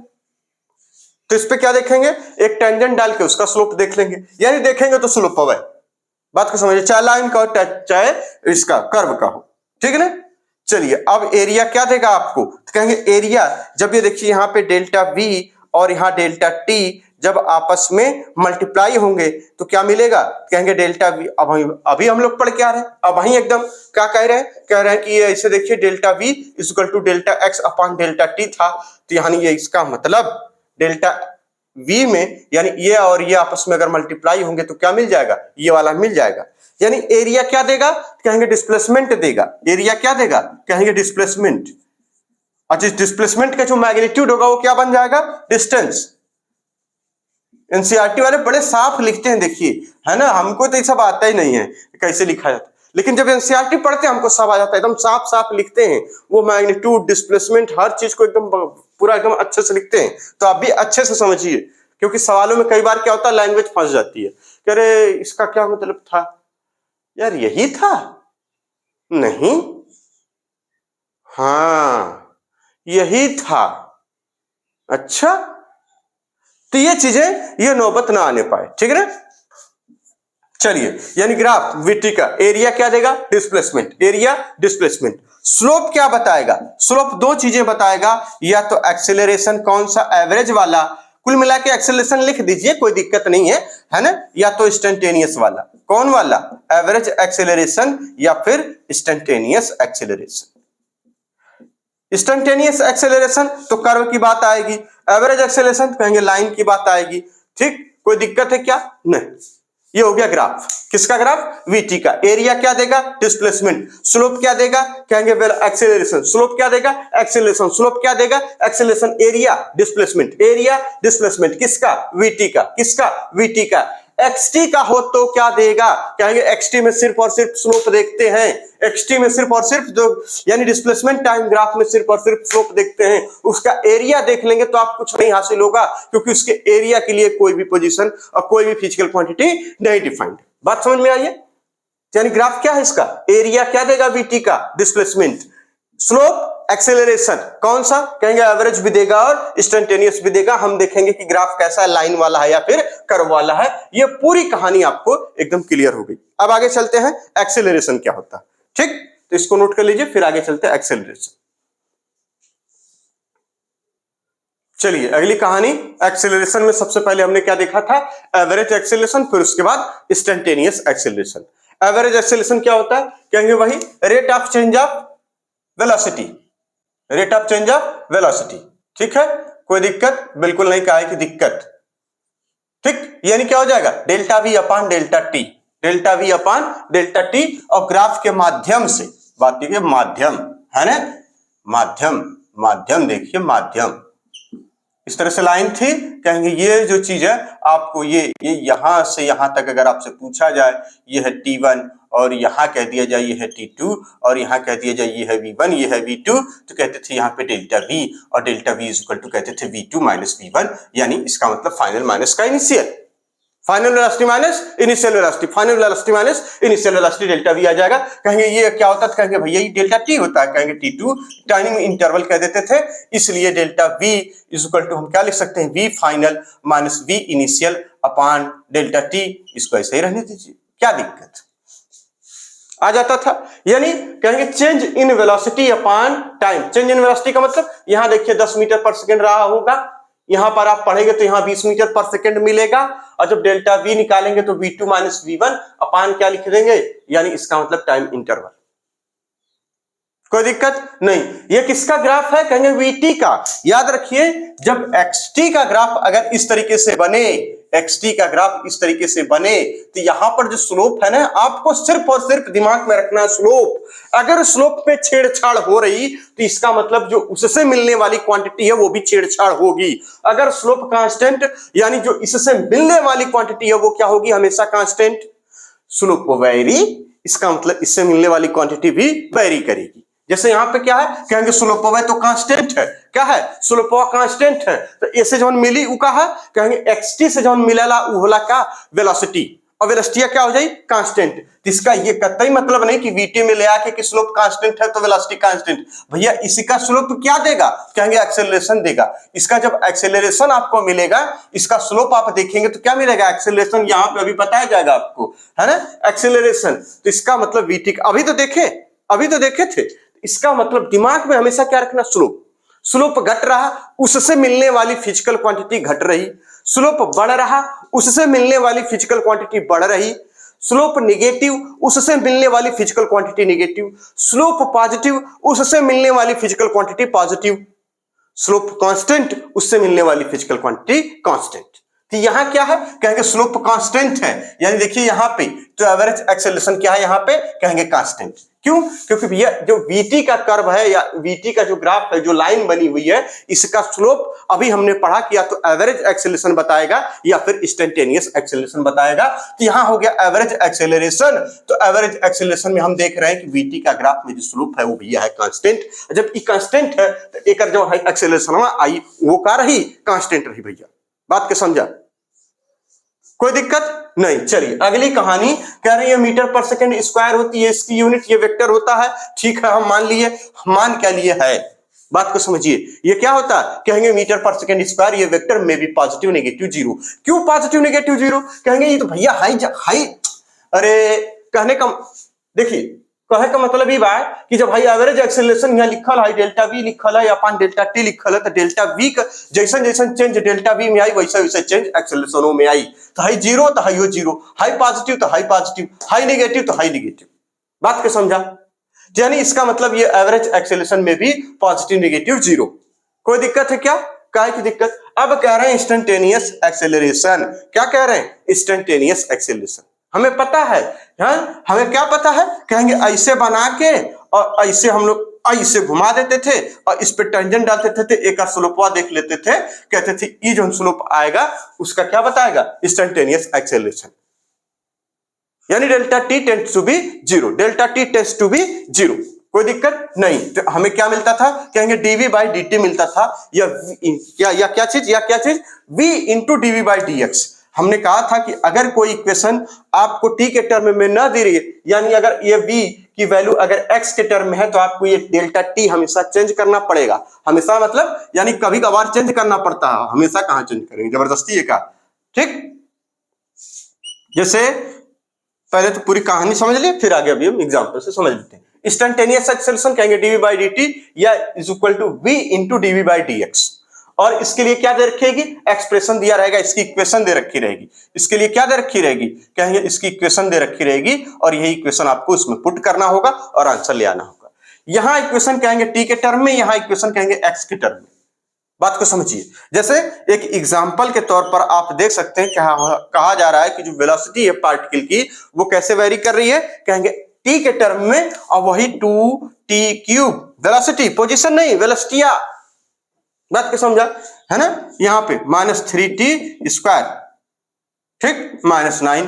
तो इस पे क्या देखेंगे, एक टेंजेंट डाल के उसका स्लोप देख लेंगे, यानी देखेंगे तो स्लोप होगा। बात को समझिए, चाहे लाइन का हो चाहे इसका कर्व का हो, ठीक है ना। चलिए, अब एरिया क्या देगा आपको, तो कहेंगे एरिया, जब ये देखिए यहाँ पे डेल्टा v और यहाँ डेल्टा t जब आपस में मल्टीप्लाई होंगे तो क्या मिलेगा, कहेंगे डेल्टा v। अभी हम लोग पढ़ के आ रहे हैं, अब वही एकदम क्या कह रहे हैं कि ये ऐसे देखिए delta v equal to delta x upon delta t था, तो यानी ये इसका मतलब डेल्टा v में, यानी ये और ये आपस में अगर मल्टीप्लाई होंगे तो क्या मिल जाएगा, ये वाला मिल जाएगा। यानी एरिया क्या देगा, कहेंगे डिस्प्लेसमेंट देगा, एरिया क्या देगा, कहेंगे डिस्प्लेसमेंट, अच्छा डिस्प्लेसमेंट का जो मैग्नीट्यूड होगा वो क्या बन जाएगा, डिस्टेंस। एनसीईआरटी वाले बड़े साफ लिखते हैं, देखिए है ना, हमको तो ये सब आता ही नहीं है कैसे लिखा जाता है, लेकिन जब एनसीईआरटी पढ़ते हैं हमको सब आ जाता है, एकदम साफ साफ लिखते हैं, वो मैग्नीट्यूड डिस्प्लेसमेंट हर चीज को एकदम पूरा एकदम अच्छे से लिखते हैं। तो आप भी अच्छे से समझिए, क्योंकि सवालों में कई बार क्या होता है लैंग्वेज फंस जाती है, कि अरे इसका क्या मतलब था, यार यही था, नहीं, हाँ यही था, अच्छा, तो ये चीजें ये नौबत ना आने पाए, ठीक है ना। चलिए, यानी ग्राफ वीटी का एरिया क्या देगा, डिस्प्लेसमेंट, एरिया डिस्प्लेसमेंट। स्लोप क्या बताएगा, स्लोप दो चीजें बताएगा, या तो एक्सेलरेशन कौन सा एवरेज वाला, कुल मिला के एक्सेलरेशन लिख दीजिए कोई दिक्कत नहीं है, है ना, या तो इंस्टेंटेनियस वाला। कौन वाला, एवरेज एक्सेलरेशन या फिर इंस्टेंटेनियस एक्सेलरेशन। इंस्टेंटेनियस एक्सेलरेशन तो कर्व की बात आएगी, एवरेज एक्सेलरेशन कहेंगे लाइन की बात आएगी। ठीक, कोई दिक्कत है क्या? नहीं। ये हो गया ग्राफ, किसका ग्राफ, वीटी का। एरिया क्या देगा, डिस्प्लेसमेंट। स्लोप क्या देगा, कहेंगे वेल एक्सेलरेशन। स्लोप क्या देगा, एक्सेलरेशन। स्लोप क्या देगा, acceleration. Area displacement, area displacement किसका, वीटी का। किसका, वीटी का। एक्सटी का हो तो क्या देगा, कहेंगे एक्सटी में सिर्फ और सिर्फ स्लोप देखते हैं। एक्सटी में सिर्फ और सिर्फ जो यानी डिस्प्लेसमेंट टाइम ग्राफ में सिर्फ और सिर्फ स्लोप देखते हैं, उसका एरिया देख लेंगे तो आप कुछ नहीं हासिल होगा, क्योंकि उसके एरिया के लिए कोई भी पोजीशन और कोई भी फिजिकल क्वांटिटी नहीं डिफाइंड। बात समझ में आई है? यानी ग्राफ क्या है इसका, एरिया क्या देगा वीटी का, डिस्प्लेसमेंट। स्लोप एक्सेलरेशन कौन सा, कहेंगे एवरेज भी देगा और इंस्टेंटेनियस भी देगा। हम देखेंगे कि ग्राफ कैसा है, लाइन वाला है या फिर कर्व वाला है। ये पूरी कहानी आपको एकदम क्लियर हो गई। अब आगे चलते हैं, एक्सेलरेशन क्या होता है। ठीक, तो इसको नोट कर लीजिए, फिर आगे चलते हैं एक्सेलरेशन। चलिए अगली कहानी, एक्सेलरेशन में सबसे पहले हमने क्या देखा था, एवरेज एक्सेलरेशन, फिर उसके बाद इंस्टेंटेनियस एक्सेलरेशन। एवरेज एक्सेलरेशन क्या होता है, कहेंगे वही rate of change of velocity, rate of change of velocity. ठीक है, कोई दिक्कत बिल्कुल नहीं, कहा है कि दिक्कत। ठीक, यानी क्या हो जाएगा, delta V upon delta T, delta V upon delta t. और ग्राफ के माध्यम से, बात कीजिए माध्यम है ना, माध्यम, माध्यम देखिए माध्यम, इस तरह से लाइन थी, कहेंगे ये जो चीज है आपको ये यहां से यहां तक अगर आपसे पूछा जाए, ये है T1 और यहां कह दिया जाए ये है T2 और यहां कह दिया जाए ये है V1 ये है V2, तो कहते थे यहाँ पे डेल्टा V और delta V is equal to कहते थे V2 माइनस V1, यानी इसका मतलब फाइनल माइनस का initial, final velocity minus initial velocity, final velocity minus initial velocity delta v आ जाएगा। कहेंगे ये क्या होता है, कहेंगे भैया ये डेल्टा टी होता है, कहेंगे T2 टाइमिंग इंटरवल कह देते थे, इसलिए delta v is equal to हम क्या लिख सकते हैं, v final minus v initial upon delta t. इसको ऐसे ही रहने दीजिए, क्या दिक्कत आ जाता था। यानी कहेंगे change in velocity upon time. Change in velocity का मतलब यहां देखिए 10 मीटर पर सेकेंड रहा होगा, यहां पर आप पढ़ेंगे तो यहां 20 मीटर पर सेकेंड मिलेगा, और जब डेल्टा वी निकालेंगे तो V2 माइनस V1 अपान क्या लिख देंगे, यानी इसका मतलब टाइम इंटरवल। कोई दिक्कत नहीं। ये किसका ग्राफ है, कहेंगे VT का। याद रखिए जब XT का ग्राफ अगर इस तरीके से बने, XT का ग्राफ इस तरीके से बने, तो यहां पर जो स्लोप है ना, आपको सिर्फ और सिर्फ दिमाग में रखना है स्लोप। अगर स्लोप पे छेड़छाड़ हो रही तो इसका मतलब जो उससे मिलने वाली क्वांटिटी है वो भी छेड़छाड़ होगी। अगर स्लोप कांस्टेंट यानी जो इससे मिलने वाली क्वांटिटी है वो क्या होगी, हमेशा कांस्टेंट। स्लोप वेरी, इसका मतलब इससे मिलने वाली क्वांटिटी भी वेरी करेगी। जैसे यहां पे क्या है, कहेंगे स्लोप तो कांस्टेंट है, क्या है, स्लोप कांस्टेंट है, तो ऐसे जौन मिली उ का है, कहेंगे एक्सटी से जौन मिलेला उ होला का वेलोसिटी, और वेलोसिटी क्या हो जाए कांस्टेंट। इसका ये कतई मतलब नहीं कि वीटी में ले आके कि स्लोप कांस्टेंट है तो वेलोसिटी कांस्टेंट। भैया इसका स्लोप क्या देगा, कहेंगे एक्सेलरेशन देगा। इसका जब एक्सेलरेशन आपको मिलेगा, इसका स्लोप आप देखेंगे तो क्या मिलेगा, एक्सेलरेशन यहां पे अभी बताया जाएगा आपको, है ना, एक्सेलरेशन। तो इसका मतलब वीटी, अभी तो देखे थे, इसका मतलब दिमाग में हमेशा क्या रखना, स्लोप। स्लोप घट रहा, उससे मिलने वाली फिजिकल क्वांटिटी घट रही। स्लोप बढ़ रहा, उससे मिलने वाली फिजिकल क्वांटिटी बढ़ रही। स्लोप नेगेटिव, उससे मिलने वाली physical quantity negative. Slope positive, उससे मिलने वाली physical quantity positive. Slope constant, उससे मिलने वाली फिजिकल क्वांटिटी कांस्टेंट। तो यहां क्या है, कहेंगे स्लोप कांस्टेंट है, यानी देखिए यहां पे तो एवरेज एक्सेलरेशन क्या है, यहां पे कहेंगे कांस्टेंट। क्यों, क्योंकि भैया जो वीटी का कर्व है या वीटी का जो ग्राफ है, जो लाइन बनी हुई है, इसका स्लोप अभी हमने पढ़ा किया तो एवरेज एक्सेलरेशन बताएगा या फिर इंस्टेंटेनियस एक्सेलरेशन बताएगा। तो यहां हो गया एवरेज एक्सेलरेशन। तो एवरेज एक्सेलरेशन में हम देख रहे हैं कि वीटी का ग्राफ में जो स्लोप है वो भैया है कांस्टेंट। जब ये कांस्टेंट है तो एक जो है एक्सेलरेशन आई वो का रही, कांस्टेंट रही। भैया बात के समझा, कोई दिक्कत नहीं। चलिए अगली कहानी कह रही है मीटर पर सेकंड स्क्वायर होती है इसकी यूनिट, ये वेक्टर होता है। ठीक है, हम मान लिए, मान क्या लिए है, बात को समझिए। ये क्या होता है, कहेंगे मीटर पर सेकंड स्क्वायर, ये वेक्टर में भी पॉजिटिव नेगेटिव जीरो। क्यों पॉजिटिव नेगेटिव जीरो, कहेंगे ये तो भैया हाई, अरे कहने का देखिए कहे का मतलब ये बा कि जब भाई एवरेज एक्सेलरेशन यहाँ लिखल है, डेल्टा वी लिखल है अपन डेल्टा टी लिखल है, तो डेल्टा वी का जैसन जैसन चेंज डेल्टा वी में आई वैसा वैसा चेंज एक्सेलरेशनों में आई। तो हाई जीरो तो हाई जीरो, हाई पॉजिटिव तो हाई पॉजिटिव, हाई नेगेटिव तो हाई नेगेटिव। बात को समझा? यानी इसका मतलब ये एवरेज एक्सेलरेशन में भी पॉजिटिव नेगेटिव जीरो। कोई दिक्कत है क्या? काय की दिक्कत? अब कह रहे हैं इंस्टेंटेनियस एक्सेलरेशन। क्या कह रहे हैं? Instantaneous acceleration. हमें पता है, हाँ हमें क्या पता है? कहेंगे ऐसे बना के और ऐसे हम लोग ऐसे घुमा देते थे और इस पे टेंजेंट डालते थे, एक स्लोपवा देख लेते थे, कहते थे ये जो स्लोप आएगा उसका क्या बताएगा? Instantaneous acceleration. यानी delta t tends to be zero, delta t tends to be zero. कोई दिक्कत नहीं। तो हमें क्या मिलता था? कहेंगे डीवी बाई डी टी मिलता था, या क्या चीज v into d v by d x. हमने कहा था कि अगर कोई इक्वेशन आपको टी के टर्म में ना दे रही है, यानी अगर ये v की वैल्यू अगर x के टर्म में है, तो आपको ये डेल्टा टी हमेशा चेंज करना पड़ेगा। हमेशा मतलब यानी कभी कभार चेंज करना पड़ता है, हमेशा कहां चेंज करेंगे, जबरदस्ती है का? ठीक, जैसे पहले तो पूरी कहानी समझ लिए, फिर आगे अभी हम एग्जांपल से समझ लेते हैं। इंस्टेंटेनियस एक्सेलरेशन कहेंगे डीवी बाई डी टी या is equal to v into d v by d x. और इसके लिए क्या दे रखेगी? एक्सप्रेशन दिया रहेगा, इसकी इक्वेशन दे रखी रहेगी। इसके लिए क्या दे रखी रहेगी? कहेंगे इसकी इक्वेशन दे रखी रहेगी और यही इक्वेशन आपको उसमें पुट करना होगा और आंसर ले आना होगा। यहां इक्वेशन कहेंगे टी के टर्म में, यहां इक्वेशन कहेंगे एक्स के टर्म में। बात को समझिए। जैसे एक एग्जाम्पल के तौर पर आप देख सकते हैं, कहा जा रहा है कि जो वेलोसिटी है पार्टिकल की वो कैसे वेरी कर रही है? कहेंगे टी के टर्म में, और वही 2t क्यूब वेलोसिटी, पोजीशन नहीं वेलोसिटिया। बात को समझा है ना? यहां पे -3t स्क्वायर, ठीक, -9।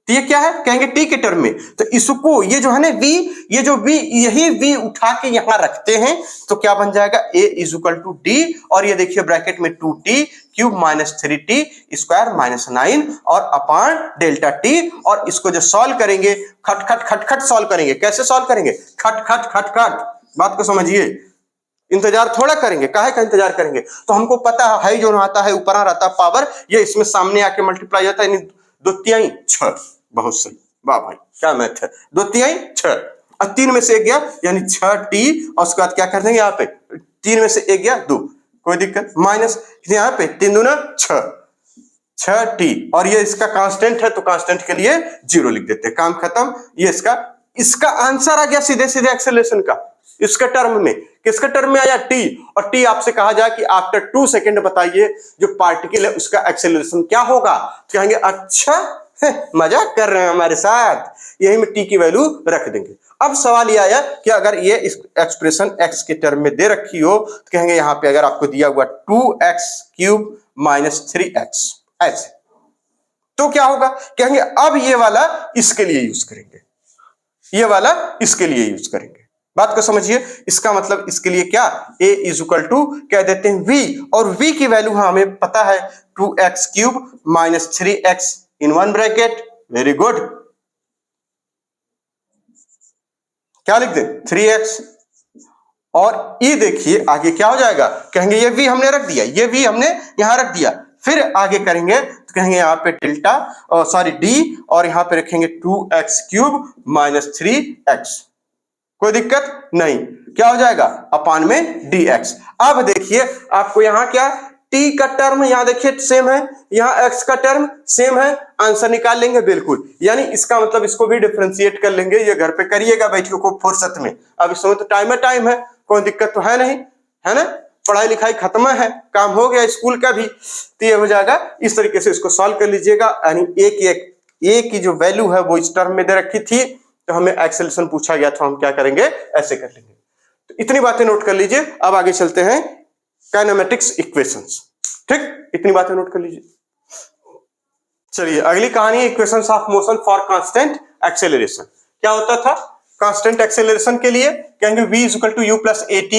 तो ये क्या है? कहेंगे टी के टर्म में। तो इसको ये जो है ना v, ये जो v, यही v उठा के यहां रखते हैं तो क्या बन जाएगा? a is equal to d, और ये देखिए ब्रैकेट में 2t क्यूब -3t स्क्वायर -9 और अपान डेल्टा टी। और इसको जो सॉल्व करेंगे, खट खट खट खट सॉल्व करेंगे। कैसे सॉल्व करेंगे? खट खट खट खट। बात को समझिए, इंतजार थोड़ा करेंगे, काहे का इंतजार करेंगे? तो हमको पता है जो आता है ऊपर रहता है पावर, ये इसमें सामने आके मल्टीप्लाई होता है, 2 6। बहुत सही, वाह भाई क्या मैथ है। 2 6 और 3 में से 1 गया, यानी 6t, और उसके बाद क्या कर देंगे यहाँ पे? 3 में से 1 गया 2, कोई दिक्कत, माइनस यहाँ पे 3 दूना 6t, और ये इसका कांस्टेंट है तो कांस्टेंट के लिए 0 लिख देते हैं, काम खत्म। ये इसका आंसर आ गया सीधे सीधे एक्सेलरेशन का। इसके टर्म में, किसके टर्म में आया? t, और t आपसे कहा जाए कि आफ्टर 2 सेकेंड बताइए जो पार्टिकल है उसका एक्सेलरेशन क्या होगा? तो कहेंगे अच्छा मजाक कर रहे हैं हमारे साथ, यही में t की वैल्यू रख देंगे। अब सवाल ये आया कि अगर ये इस एक्सप्रेशन x के टर्म में दे रखी हो, तो कहेंगे यहाँ पे अगर आपको दिया हुआ 2x क्यूब -3x ऐसे, तो क्या होगा? कहेंगे अब ये वाला इसके लिए यूज करेंगे, ये वाला इसके लिए यूज करेंगे। बात को समझिए। इसका मतलब इसके लिए क्या? a इज इक्वल टू कह देते हैं v, और v की वैल्यू हमें पता है 2x cube -3x in one bracket. Very good, क्या लिख दे? 3x। और ये देखिए आगे क्या हो जाएगा? कहेंगे ये v हमने रख दिया, ये v हमने यहां रख दिया, फिर आगे करेंगे तो कहेंगे यहाँ पे डेल्टा सॉरी d, और यहाँ पे रखेंगे 2x क्यूब -3x। कोई दिक्कत नहीं, क्या हो जाएगा? अपान में dx। अब देखिए आपको यहाँ क्या, t का टर्म यहाँ देखिए सेम है, यहाँ x का टर्म सेम है, आंसर निकाल लेंगे बिल्कुल। यानी इसका मतलब इसको भी डिफरेंशिएट कर लेंगे, ये घर पे करिएगा बैठ के को फुर्सत में। अब इस समय तो टाइम है, कोई दिक्कत तो है नहीं, है ना? पढ़ाई लिखाई खत्म है, काम हो गया स्कूल का भी, तो ये हो जाएगा। इस तरीके से इसको सॉल्व कर लीजिएगा। यानी a की जो वैल्यू है वो इस टर्म में दे रखी थी, तो हमें एक्सेलरेशन पूछा गया था, हम क्या करेंगे? ऐसे कर लेंगे। तो इतनी बातें नोट कर लीजिए। अब आगे चलते हैं काइनेमेटिक्स इक्वेशंस, ठीक, इतनी बातें नोट कर लीजिए। चलिए अगली कहानी, equations of motion for constant acceleration. क्या होता था कांस्टेंट एक्सेलरेशन के लिए? कहेंगे v is equal to u plus at,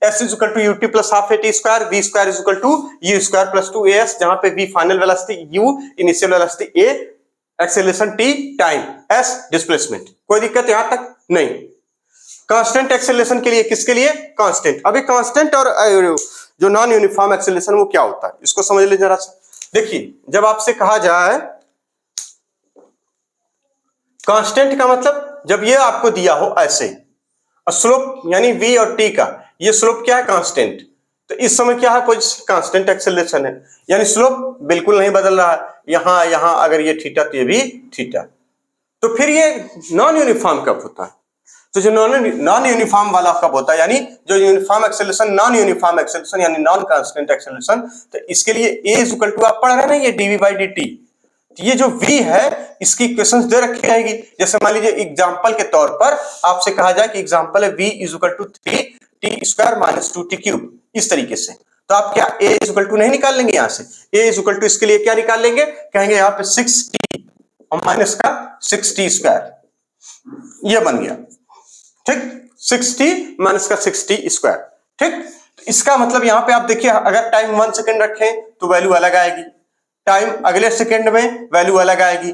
s is equal to ut plus half at square, v square is equal to u square plus 2as, जहां पे v final velocity, u initial velocity, a acceleration t, time s displacement. कोई दिक्कत यहां तक नहीं। Constant acceleration के लिए किसके लिए? कांस्टेंट। अभी कांस्टेंट और जो नॉन यूनिफॉर्म एक्सेलरेशन वो क्या होता है इसको समझ लीजिए जरा सा। देखिए जब आपसे कहा जाए कांस्टेंट का मतलब जब ये आपको दिया हो ऐसे, और स्लोप यानी v और t का ये स्लोप क्या है, कांस्टेंट, तो इस समय क्या है, कोई कांस्टेंट एक्सेलरेशन है, यानी स्लोप बिल्कुल नहीं बदल रहा है, यहां अगर ये थीटा तो ये भी थीटा। तो फिर ये नॉन यूनिफॉर्म कब होता है, तो जो नॉन यूनिफॉर्म वाला कब होता है, यानी जो uniform acceleration, non uniform acceleration यानी नॉन कांस्टेंट एक्सेलरेशन, तो इसके लिए a इक्वल टू आप पढ़ रहे हैं ना ये dv/dt, ये जो v है इसकी इक्वेशंस दे रखी रहेगी। जैसे मान लीजिए एग्जांपल के तौर पर आपसे कहा जाए कि एग्जांपल है v equal to 3t² minus 2t³, इस तरीके से, तो आप क्या a इक्वल टू नहीं निकाल लेंगे, यहां से a इक्वल टू इसके लिए क्या निकाल लेंगे, कहेंगे यहाँ पे 6t और माइनस का 6t², ये बन गया, ठीक, 6t माइनस का 6t², ठीक। इसका मतलब यहां पे आप देखिए, अगर टाइम 1 सेकेंड रखें तो वैल्यू अलग आएगी, टाइम अगले सेकंड में वैल्यू अलग आएगी,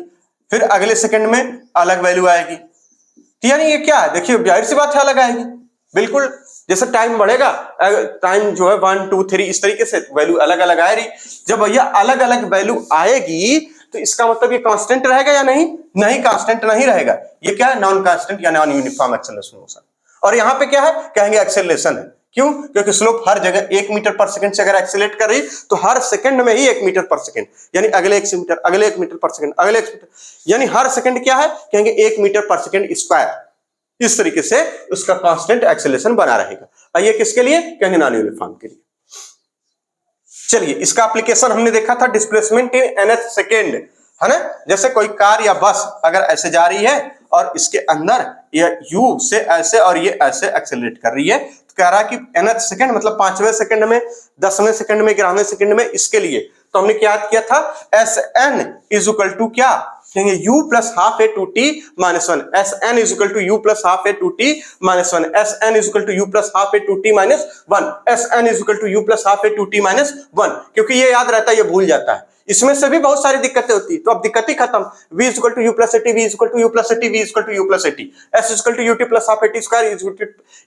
फिर अगले सेकंड में अलग वैल्यू आएगी, तो यानी ये क्या है, देखिए जाहिर सी बात है अलग आएगी, बिल्कुल जैसे टाइम बढ़ेगा, टाइम जो है 1 2 3 इस तरीके से वैल्यू अलग अलग आ रही, जब भैया अलग अलग वैल्यू आएगी तो इसका मतलब ये कांस्टेंट रहेगा या नहीं, नहीं कांस्टेंट नहीं रहेगा, ये क्या है, नॉन कांस्टेंट या नॉन यूनिफॉर्म एक्सेलरेशन मोशन। और यहाँ पे क्या है, कहेंगे एक्सेलरेशन है, क्यों, क्योंकि स्लोप हर जगह 1 मीटर पर सेकंड से अगर एक्सेलरेट कर रही तो हर सेकंड में ही 1 मीटर पर सेकंड, यानी अगले 1 मीटर, अगले 1 मीटर पर सेकंड, अगले 1 मीटर, यानी हर सेकंड क्या है, कहेंगे 1 मीटर पर सेकंड स्क्वायर, इस तरीके से उसका कांस्टेंट एक्सेलरेशन बना रहेगा। और ये किसके लिए, कहेंगे नॉन यूनिफॉर्म के लिए। चलिए इसका एप्लीकेशन हमने देखा था डिस्प्लेसमेंट इन nth सेकेंड, है ना, जैसे कोई कार या बस अगर ऐसे जा रही है और इसके अंदर ये u से ऐसे और ये ऐसे एक्सेलरेट कर रही है, तो कह रहा है कि nth सेकंड मतलब 5वें सेकंड में, 10वें सेकंड में, 11वें सेकंड में, इसके लिए तो हमने क्या याद किया था, Sn इज इक्वल टू क्या, कहेंगे u plus half a two t minus 1, Sn is equal to u plus half a two t minus 1, Sn is equal to u plus half a two t minus 1, Sn is equal to u plus half a two t minus 1, क्योंकि ये याद रहता है, ये भूल जाता है, इसमें से भी बहुत सारी दिक्कतें होती है, तो अब दिक्कत ही खत्म, v equal to u plus a t, v equal to u plus a t, v equal to u plus a t, s equal to ut plus half a t square,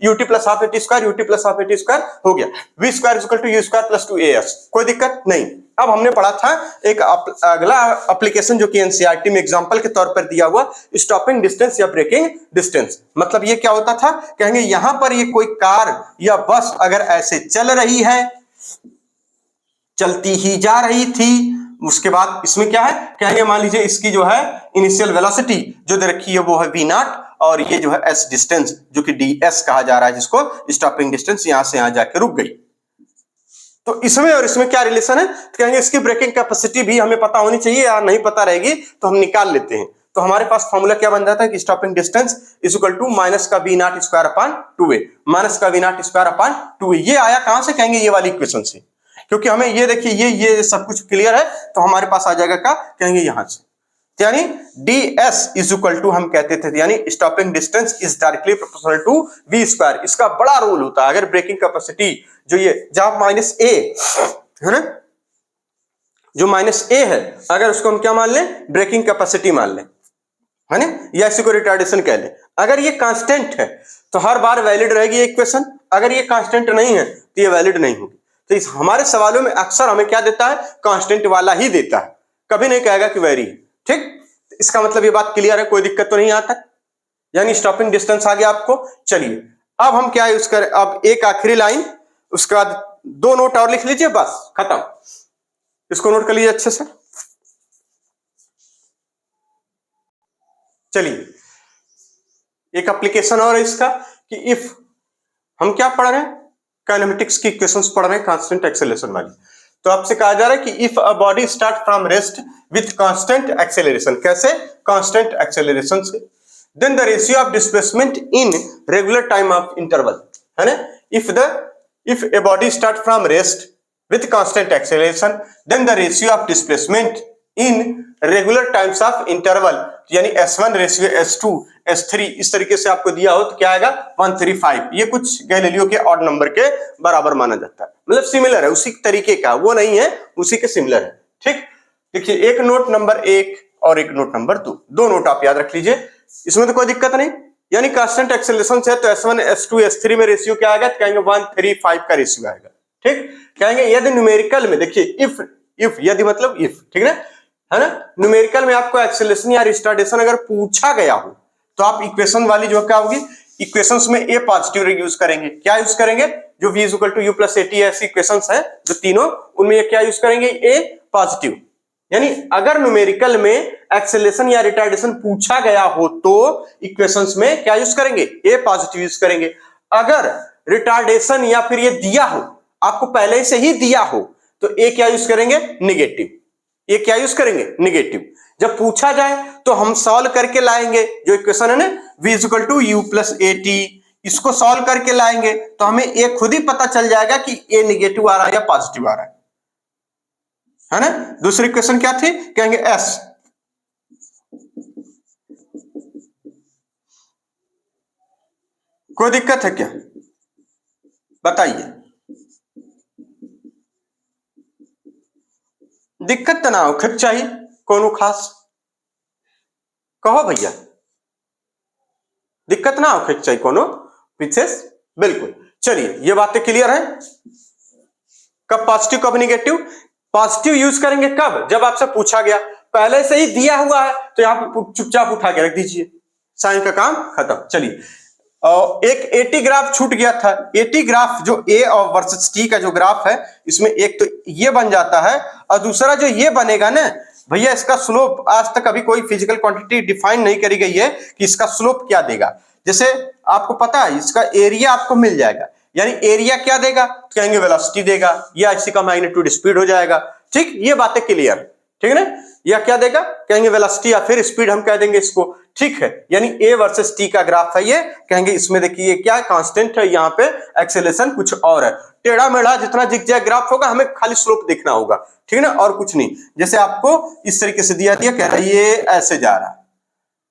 ut plus half a t square, ut plus half a t square हो गया, v square equal to u square plus 2as, कोई दिक्कत नहीं। अब हमने पढ़ा था एक अगला एप्लीकेशन जो कि एनसीईआरटी में एग्जांपल के तौर पर दिया हुआ, स्टॉपिंग डिस्टेंस या ब्रेकिंग डिस्टेंस, मतलब ये क्या होता था, कहेंगे यहां पर ये कोई कार या बस अगर ऐसे चल रही है, चलती ही जा रही थी, उसके बाद इसमें क्या है, कहेंगे मान लीजिए इसकी जो है इनिशियल वेलोसिटी जो दे रखी है वो है v0, और ये जो है s डिस्टेंस जो कि ds कहा जा रहा है, जिसको स्टॉपिंग डिस्टेंस, यहां से यहां जाके रुक गई, तो इसमें और इसमें क्या रिलेशन है, तो कहेंगे इसकी ब्रेकिंग कैपेसिटी भी हमें पता होनी चाहिए, या नहीं पता रहेगी तो हम निकाल लेते हैं। तो हमारे पास फॉर्मूला क्या बन जाता है कि stopping distance is equal to minus का v0 square upon 2a, minus का v0 स्क्वायर अपॉन 2a, ये आया कहां से, कहेंगे ये वाली इक्वेशन से, क्योंकि हमें ये देखिए ये सब कुछ क्लियर है, तो हमारे पास आ जाएगा क्या, कहेंगे यहां से, यानी ds इज इक्वल टू हम कहते थे, यानी stopping distance is directly proportional to v square, इसका बड़ा रोल होता है। अगर ब्रेकिंग कैपेसिटी जो ये जहां माइनस a है ना, जो माइनस a है, अगर उसको हम क्या मान लें, ब्रेकिंग कैपेसिटी मान लें, है ना, या इसी को रिटार्डेशन कह लें, अगर ये कांस्टेंट है तो हर बार वैलिड रहेगी ये इक्वेशन, अगर ये कांस्टेंट नहीं है तो ये वैलिड नहीं होगी। तो इस हमारे सवालों में अक्सर हमें क्या देता है, कांस्टेंट वाला ही देता है, कभी नहीं कहेगा कि वेरी, ठीक, इसका मतलब ये बात क्लियर है, कोई दिक्कत तो नहीं आता, यानी स्टॉपिंग डिस्टेंस आ गया आपको। चलिए अब हम क्या यूज करें, अब एक आखिरी लाइन, उसके बाद 2 नोट और लिख लीजिए, बस खत्म, इसको नोट कर लीजिए अच्छे से। चलिए एक एप्लीकेशन और है इसका कि इफ, हम क्या पढ़ रहे हैं, काइनेमेटिक्स की इक्वेशंस पढ़ रहे हैं कांस्टेंट एक्सेलरेशन वाली, तो आपसे कहा जा रहा है कि if a body start from rest with constant acceleration, कैसे, कांस्टेंट एक्सेलरेशन से, then the ratio of displacement in regular time of interval, है ना, if a body start from rest with constant acceleration then the ratio of displacement in regular times of interval, यानी s1 ratio s2 s3 इस तरीके से आपको दिया हो तो क्या आएगा 135, ये कुछ गैलीलियो के ऑड नंबर के बराबर माना जाता है, मतलब सिमिलर है, उसी तरीके का, वो नहीं है, उसी के सिमिलर है, ठीक। देखिए एक नोट नंबर 1 और एक नोट नंबर 2, 2 नोट आप याद रख लीजिए, इसमें तो कोई दिक्कत नहीं, यानी कांस्टेंट एक्सेलरेशन से तो s1 s2 s3 में रेशियो क्या आएगा, कहेंगे 135 का रेशियो आएगा, ठीक। कहेंगे यदि न्यूमेरिकल में, देखिए इफ यदि मतलब इफ, ठीक है ना, न्यूमेरिकल में आपको एक्सेलरेशन या रिटार्डेशन अगर पूछा गया हो तो आप इक्वेशन वाली जो क्या होगी, इक्वेशंस में ए पॉजिटिव यूज करेंगे। क्या यूज करेंगे, जो v is equal to u plus a t ऐसी इक्वेशंस है जो तीनों, उनमें क्या यूज करेंगे, ए पॉजिटिव। यानी अगर न्यूमेरिकल में एक्सेलरेशन या रिटार्डेशन पूछा गया हो तो इक्वेशंस में क्या यूज करेंगे, ए पॉजिटिव यूज करेंगे। अगर रिटार्डेशन या फिर ये दिया हो, आपको पहले से ही दिया हो, तो ए क्या यूज करेंगे, निगेटिव। ये क्या यूज करेंगे, निगेटिव। जब पूछा जाए तो हम सॉल्व करके लाएंगे, जो इक्वेशन है ना v is equal to u plus a t, इसको सॉल्व करके लाएंगे तो हमें ए खुद ही पता चल जाएगा कि ए निगेटिव आ रहा है या पॉजिटिव आ रहा है ना। दूसरी इक्वेशन क्या थी, कहेंगे एस, कोई दिक्कत है क्या, बताइए। दिक्कत तो ना हो, खिंच चाहिए कोनो खास, कहो भैया, दिक्कत ना हो, खिंच चाहिए कोनो विशेष, बिल्कुल। चलिए ये बातें क्लियर है। कब पॉजिटिव कब निगेटिव, पॉजिटिव यूज करेंगे कब, जब आपसे पूछा गया, पहले से ही दिया हुआ है तो यहां पर चुपचाप उठा के रख दीजिए, साइन का काम खत्म। चलिए एक एटी ग्राफ छूट गया था, एटी ग्राफ जो ए और वर्सेस टी का जो ग्राफ है, इसमें एक तो ये बन जाता है और दूसरा जो ये बनेगा ना भैया, इसका स्लोप आज तक अभी कोई फिजिकल क्वांटिटी डिफाइन नहीं करी गई है कि इसका स्लोप क्या देगा। जैसे आपको पता है इसका एरिया आपको मिल जाएगा, यानी एरिया क्या देगा, तो कहेंगे वेलोसिटी देगा या इसी का मैग्नीट्यूड स्पीड हो जाएगा। ठीक, ये बातें क्लियर, ठीक है ना। या क्या देगा, कहेंगे वेलोसिटी या फिर स्पीड हम कह देंगे इसको, ठीक है। यानी ए वर्सेस टी का ग्राफ है ये, कहेंगे इसमें देखिए क्या कांस्टेंट है, यहाँ पे एक्सेलरेशन कुछ और है। टेढ़ा मेढ़ा जितना जिगजैग ग्राफ होगा हमें खाली स्लोप देखना होगा, ठीक है ना, और कुछ नहीं। जैसे आपको इस तरीके से दिया कह रहा है ये ऐसे जा रहा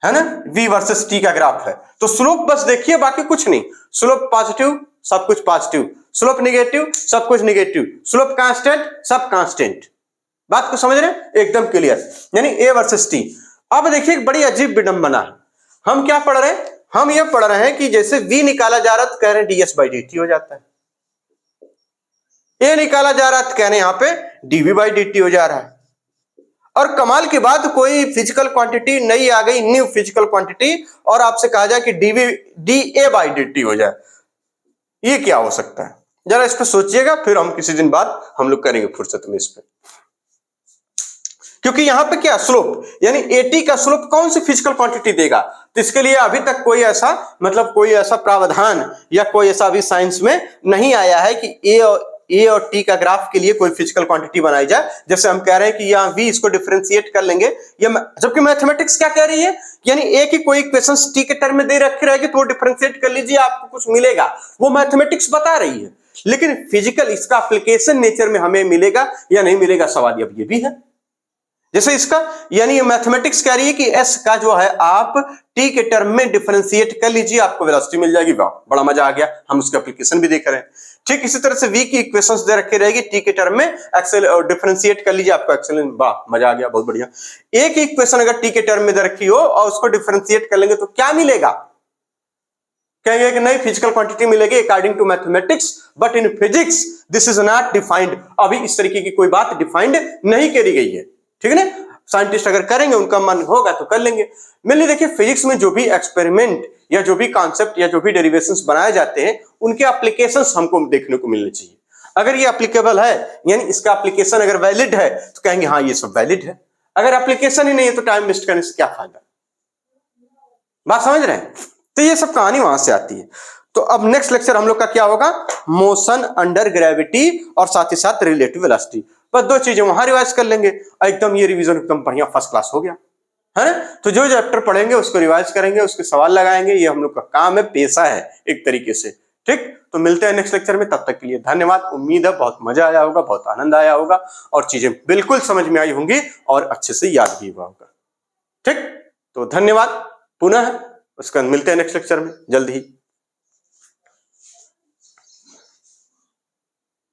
है ना, v वर्सेस t का ग्राफ है, तो स्लोप बस देखिए, बाकी कुछ नहीं। स्लोप पॉजिटिव सब कुछ पॉजिटिव, स्लोप निगेटिव सब कुछ निगेटिव, स्लोप कांस्टेंट सब कांस्टेंट। बात को समझ रहे हैं, एकदम क्लियर। यानी a वर्सेस t। अब देखिए एक बड़ी अजीब विडंबना है, हम क्या पढ़ रहे हैं, हम ये पढ़ रहे हैं कि जैसे v निकाला जा रहा है तो कह रहे हैं ds बाई dt हो जाता है, a निकाला जा रहा है तो कह रहे हैं यहाँ पे dv बाई dt हो जा रहा है। और कमाल की बात, कोई फिजिकल क्वांटिटी नई आ गई, न्यू फिजिकल क्वांटिटी, और आपसे कहा जाए कि da बाई dt हो जाए, ये क्या हो सकता है, जरा इस पर सोचिएगा, फिर हम किसी दिन बाद हम लोग करेंगे फुर्सत में इस पे। क्योंकि यहां पे क्या स्लोप, यानी एटी का स्लोप कौन सी फिजिकल क्वांटिटी देगा, तो इसके लिए अभी तक कोई ऐसा मतलब कोई ऐसा प्रावधान या कोई ऐसा अभी साइंस में नहीं आया है कि ए और टी का ग्राफ के लिए कोई फिजिकल क्वांटिटी बनाई जाए। जैसे हम कह रहे हैं कि यहाँ v इसको डिफरेंशिएट कर लेंगे, या जबकि मैथमेटिक्स क्या कह रही है, यानी ए की कोई इक्वेशंस टी के टर्म में दे रखी रहेगी तो वो डिफरेंशिएट कर लीजिए आपको कुछ मिलेगा, वो मैथमेटिक्स बता रही है। लेकिन फिजिकल इसका एप्लीकेशन नेचर में हमें मिलेगा या नहीं मिलेगा, सवाल अब ये भी है। जैसे इसका यानी मैथमेटिक्स कह रही है कि s का जो है आप t के टर्म में डिफरेंशिएट कर लीजिए, आपको वेलोसिटी मिल जाएगी। वाह बड़ा मजा आ गया, हम उसका एप्लीकेशन भी देख रहे हैं। ठीक इसी तरह से v की इक्वेशंस दे रखी रहेगी, t के टर्म में एक्सेल डिफरेंशिएट कर लीजिए, आपको एक्सेल, वाह मजा आ गया, बहुत बढ़िया। a की इक्वेशन अगर t के टर्म में दे रखी हो और उसको डिफरेंशिएट कर लेंगे तो क्या मिलेगा, कहेंगे कि नहीं फिजिकल क्वांटिटी मिलेगी according to mathematics, but in physics this is not defined. अभी इस तरीके की कोई बात डिफाइंड नहीं करी गई है, ठीक है ना। साइंटिस्ट अगर करेंगे, उनका मन होगा तो कर लेंगे। मैंने देखिए फिजिक्स में जो भी एक्सपेरिमेंट या जो भी कॉन्सेप्ट या जो भी डेरिवेशंस बनाए जाते हैं, उनके एप्लीकेशंस हमको देखने को मिलने चाहिए। अगर ये एप्लीकेबल है, यानी इसका एप्लीकेशन अगर वैलिड है तो कहेंगे हाँ ये सब वैलिड है। अगर एप्लीकेशन ही नहीं है तो टाइम वेस्ट करने से क्या फायदा, बात समझ रहे हैं। तो ये सब कहानी वहां से आती है। तो अब नेक्स्ट लेक्चर हम लोग का क्या होगा, मोशन अंडर ग्रेविटी और साथ ही साथ रिलेटिव वेलोसिटी। बस दो चीजें वहां रिवाइज कर लेंगे, एकदम ये रिवीजन एकदम बढ़िया फर्स्ट क्लास हो गया है ना। तो जो चैप्टर पढ़ेंगे उसको रिवाइज करेंगे, उसके सवाल लगाएंगे, ये हम लोग का काम है, पेशा है एक तरीके से। ठीक, तो मिलते हैं नेक्स्ट लेक्चर में, तब तक के लिए धन्यवाद। उम्मीद है बहुत मजा आया होगा, बहुत आनंद आया होगा और चीजें बिल्कुल समझ में आई होंगी और अच्छे से याद भी हुआ होगा। ठीक, तो धन्यवाद पुनः, उसका मिलते हैं नेक्स्ट लेक्चर में जल्द ही।